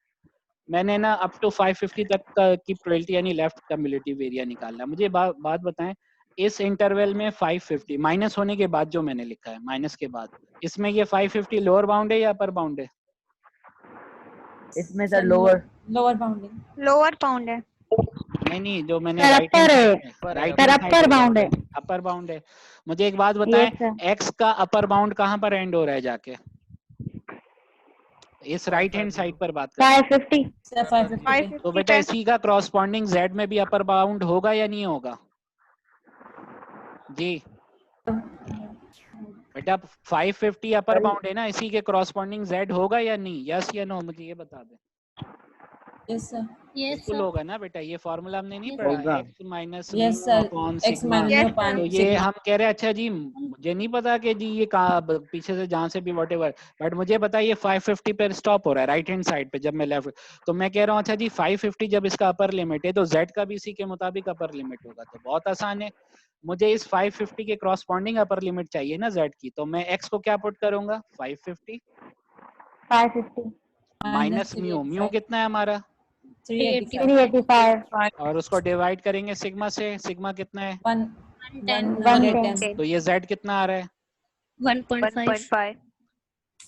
[SPEAKER 1] मैंने ना अप टू 550 तक की प्रोबेबिलिटी यानी लेफ्ट कम्युलेटिव एरिया निकालना। मुझे बात बताएं, इस इंटरवल में 550 माइनस होने के बाद जो मैंने लिखा है माइनस के बाद, इसमें ये 550 लोअर बाउंड है या अपर बाउंड है?
[SPEAKER 8] इसमें सर लोअर
[SPEAKER 2] बाउंड है।
[SPEAKER 1] नहीं, जो मैंने अपर बाउंड है, अपर बाउंड है। मुझे एक बात बताएं, x का अपर बाउंड कहाँ पर एंड हो रहा है जाके? इस राइट हैंड साइड पर बात करें
[SPEAKER 2] 550।
[SPEAKER 1] तो बेटा इसी का क्रॉसपॉन्डिंग z में भी अपर बाउंड होगा या नहीं होगा? जी बेटा 550 अपर बाउंड है ना, इसी के क्रॉसपॉन्डिंग z होगा या नहीं? यस या नो, मुझे ये बता दें।
[SPEAKER 7] Yes sir.
[SPEAKER 1] बिल्कुल होगा ना बेटा, ये फॉर्मूला हमने नहीं पढ़ा, x माइनस
[SPEAKER 7] सिग्मा।
[SPEAKER 1] तो ये हम कह रहे हैं अच्छा जी मुझे नहीं पता कि जी ये कहाँ पीछे से जहाँ से भी व्हाटएवर, बट मुझे पता है ये 550 पर स्टॉप हो रहा है राइट हैंड साइड पे जब मैं लेफ्ट, तो मैं कह रहा हूँ अच्छा जी 550 जब इसका अपर लिमिट है तो z का भी इसी के मुताबिक अपर लिमिट होगा। तो बहुत आसान है, मुझे इस 550 के क्रॉसपॉन्डिंग अपर लिमिट चाहिए ना z की, तो मैं x को क्या पुट करूंगा 550 माइनस म्यू कितना है हमारा
[SPEAKER 7] 385
[SPEAKER 1] और उसको डिवाइड करेंगे सिग्मा से, सिग्मा कितना है
[SPEAKER 7] 110।
[SPEAKER 1] तो ये z कितना आ रहा है
[SPEAKER 2] 1.5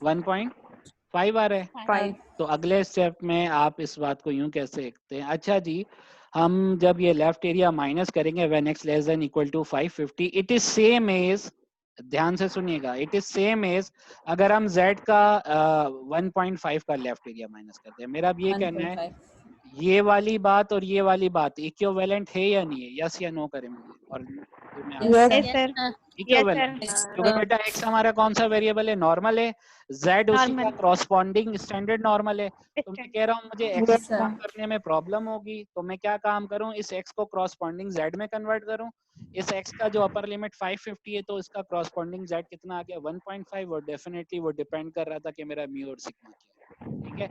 [SPEAKER 1] 1.5 आ रहा है
[SPEAKER 7] 5।
[SPEAKER 1] तो अगले स्टेप में आप इस बात को यूं कह सकते हैं, अच्छा जी हम जब ये लेफ्ट एरिया माइनस करेंगे when x less than equal to 550 it is same as, ध्यान से सुनिएगा, इट इज सेम एज अगर हम z का 1.5 का लेफ्ट एरिया माइनस करते हैं। मेरा अब ये कहना है ये वाली बात और ये वाली बात इक्विवेलेंट है या नहीं है, यस या नो करें मुझे और फिर मैं इक्विवेलेंट, क्योंकि बेटा x हमारा कौन सा वेरिएबल है, नॉर्मल है, z उसी का क्रॉसपॉन्डिंग स्टैंडर्ड नॉर्मल है। तो मैं कह रहा हूँ मुझे x काम करने में प्रॉब्लम होगी, तो मैं क्या काम करूँ, इस x को क्रॉसपॉन्डिंग z में कन्वर्ट करूँ। इस x का जो अपर लिमिट 550 है तो इसका क्रॉसपॉन्डिंग z कितना आ गया 1.5 और डेफिनेटली वो डिपेंड कर रहा था कि मेरा म्यू और सिग्मा क्या है। ठीक है,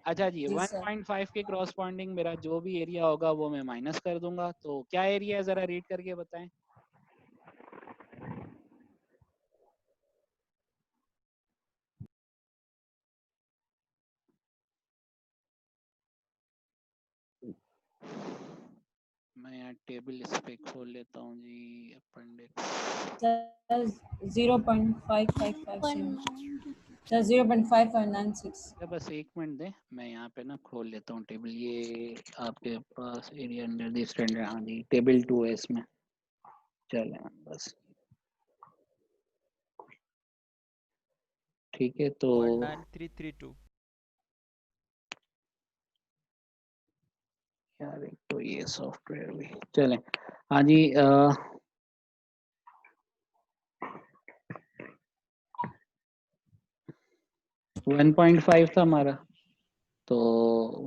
[SPEAKER 1] अच्छा जी 1.5 के क्रॉसपॉन्डिंग मेरा जो भी एरिया होगा वो मैं माइनस कर दूंगा। तो क्या एरिया है जरा रीड करके बताएं। मैं यहाँ टेबल इस पे खोल लेता हूँ जी, अपेंडिक्स
[SPEAKER 7] 0.5557 सर 0.5596।
[SPEAKER 1] बस एक मिनट दे, मैं यहाँ पे ना खोल लेता हूँ टेबल, ये आपके पास एरिया अंडर द स्टैंडर्ड, हाँ जी टेबल 2 है इसमें, चले बस ठीक है। तो
[SPEAKER 5] 19332
[SPEAKER 1] यार एक तो ये सॉफ्टवेयर भी चले, हाँ जी 1.5 था हमारा, तो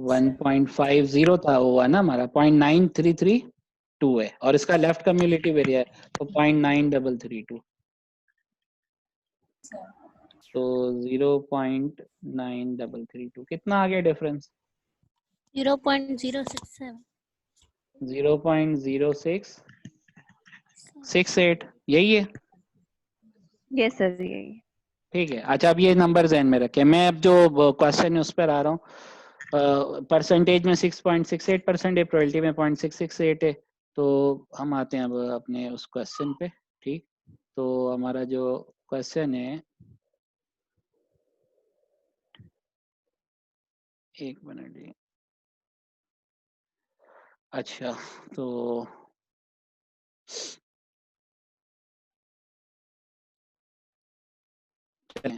[SPEAKER 1] 1.50 था वो है ना हमारा 0.9332 है और इसका लेफ्ट कम्युलेटिव एरिया है तो 0.9332, तो 0.9332 कितना आ गया डिफरेंस
[SPEAKER 9] 0.067
[SPEAKER 1] 0.0668 यही है।
[SPEAKER 3] यस सर यही।
[SPEAKER 1] ठीक है। अच्छा, अब ये नंबर ध्यान में रखें। मैं अब जो क्वेश्चन है उस पर आ रहा हूँ। परसेंटेज में 6.68% है, प्रोबेबिलिटी में 0.668 है। तो हम आते हैं अब अपने उस क्वेश्चन पे। ठीक, तो हमारा जो क्वेश्चन है, एक मिनट। अच्छा, तो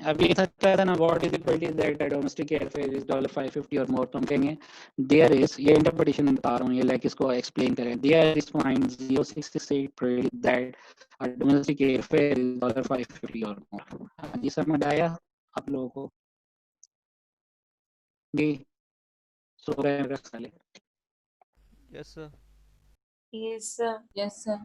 [SPEAKER 1] अब ये था ना, what is equal to that domestic airfare is $550 और मोर। तो हम कहेंगे देयर इज, ये इंटरप्रिटेशन बता रहा हूँ, ये लाइक इसको एक्सप्लेन करें। There is 0.0668 that domestic airfare is $550 और मोर। ये समझ आया आप लोगों को? जी, सो गए मेरे साले।
[SPEAKER 5] Yes, sir.
[SPEAKER 7] Yes, sir. Yes, sir.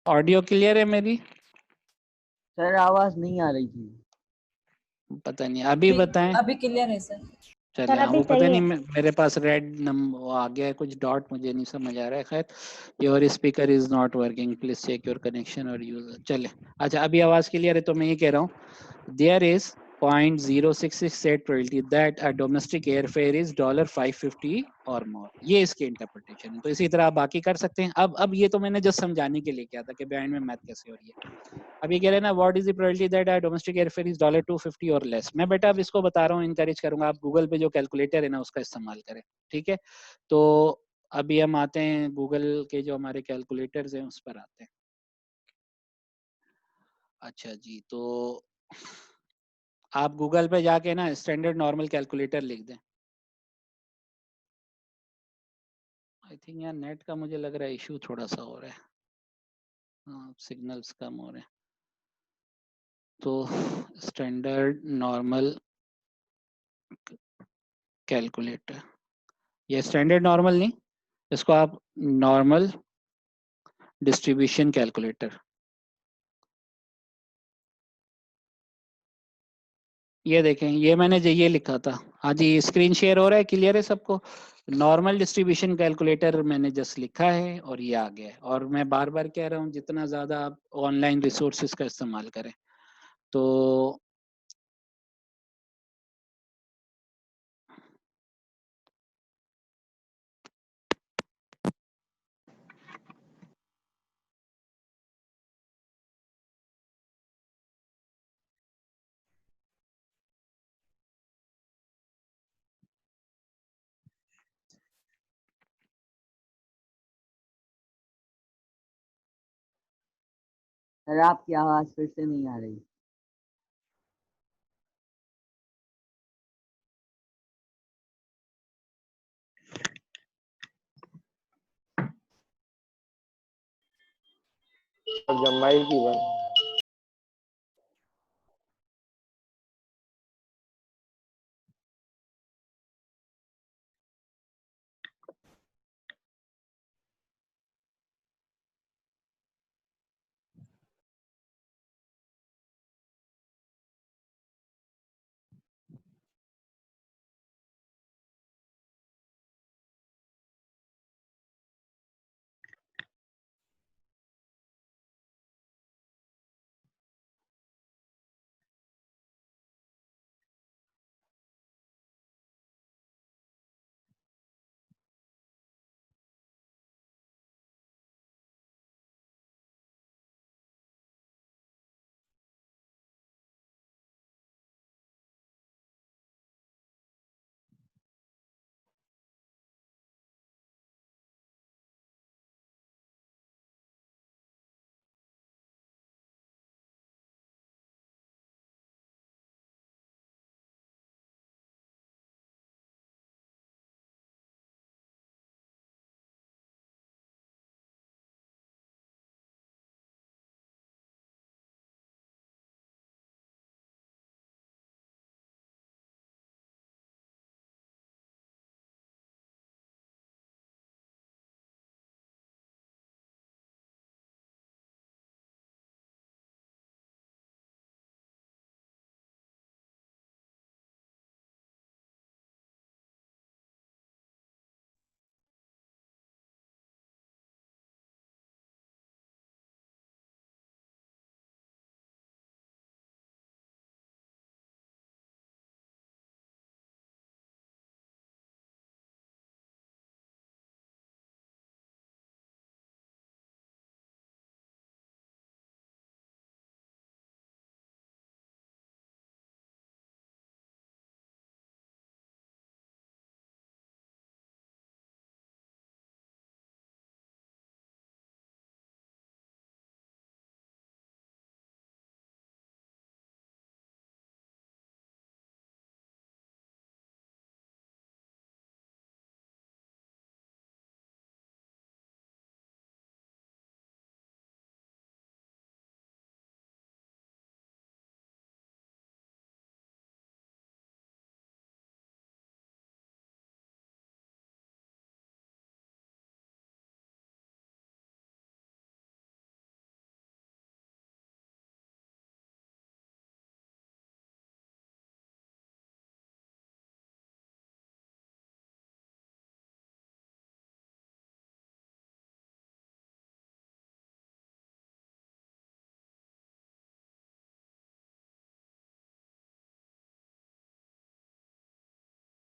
[SPEAKER 1] Audio clear है मेरी?
[SPEAKER 8] सर आवाज नहीं आ रही थी।
[SPEAKER 1] पता नहीं, अभी बताएं।
[SPEAKER 7] अभी क्लियर है सर।
[SPEAKER 1] चले, हाँ, वो पता नहीं मेरे पास रेड नंबर आ गया है, कुछ डॉट मुझे नहीं समझ आ रहा है। खैर, your speaker is not working, please check your connection और यूजर। चले, अच्छा, अभी आवाज क्लियर है? तो मैं ये कह रहा हूँ, there is 0.0668 probability that a domestic airfare is $550 और मोर। ये इसके इंटरप्रिटेशन है। तो इसी तरह आप बाकी कर सकते हैं। अब ये तो मैंने जस्ट समझाने के लिए किया था कि बिहाइंड में मैथ कैसे हो रही है। अब ये कह रहे हैं ना, what is the probability that a domestic airfare is $250 और लेस। मैं बेटा अब इसको बता रहा हूँ, इनकरेज करूंगा आप गूगल पे जो कैलकुलेटर है ना उसका इस्तेमाल करें। ठीक है, तो अभी हम आते हैं गूगल के जो हमारे कैलकुलेटर्स हैं उस पर आते हैं। अच्छा जी, तो आप गूगल पे जाके ना स्टैंडर्ड नॉर्मल कैलकुलेटर लिख दें। आई थिंक यार नेट का मुझे लग रहा है इशू थोड़ा सा हो रहा है, हाँ, सिग्नल्स कम हो रहे हैं। तो स्टैंडर्ड नॉर्मल कैलकुलेटर, ये स्टैंडर्ड नॉर्मल नहीं, इसको आप नॉर्मल डिस्ट्रीब्यूशन कैलकुलेटर, ये देखें, ये मैंने जो ये लिखा था। हाँ जी, स्क्रीन शेयर हो रहा है, क्लियर है सबको? नॉर्मल डिस्ट्रीब्यूशन कैलकुलेटर मैंने जस्ट लिखा है और ये आ गया है। और मैं बार बार कह रहा हूँ, जितना ज़्यादा आप ऑनलाइन रिसोर्सेज का इस्तेमाल करें। तो
[SPEAKER 8] सर आपकी आवाज फिर से नहीं आ रही।
[SPEAKER 10] जमाई की बात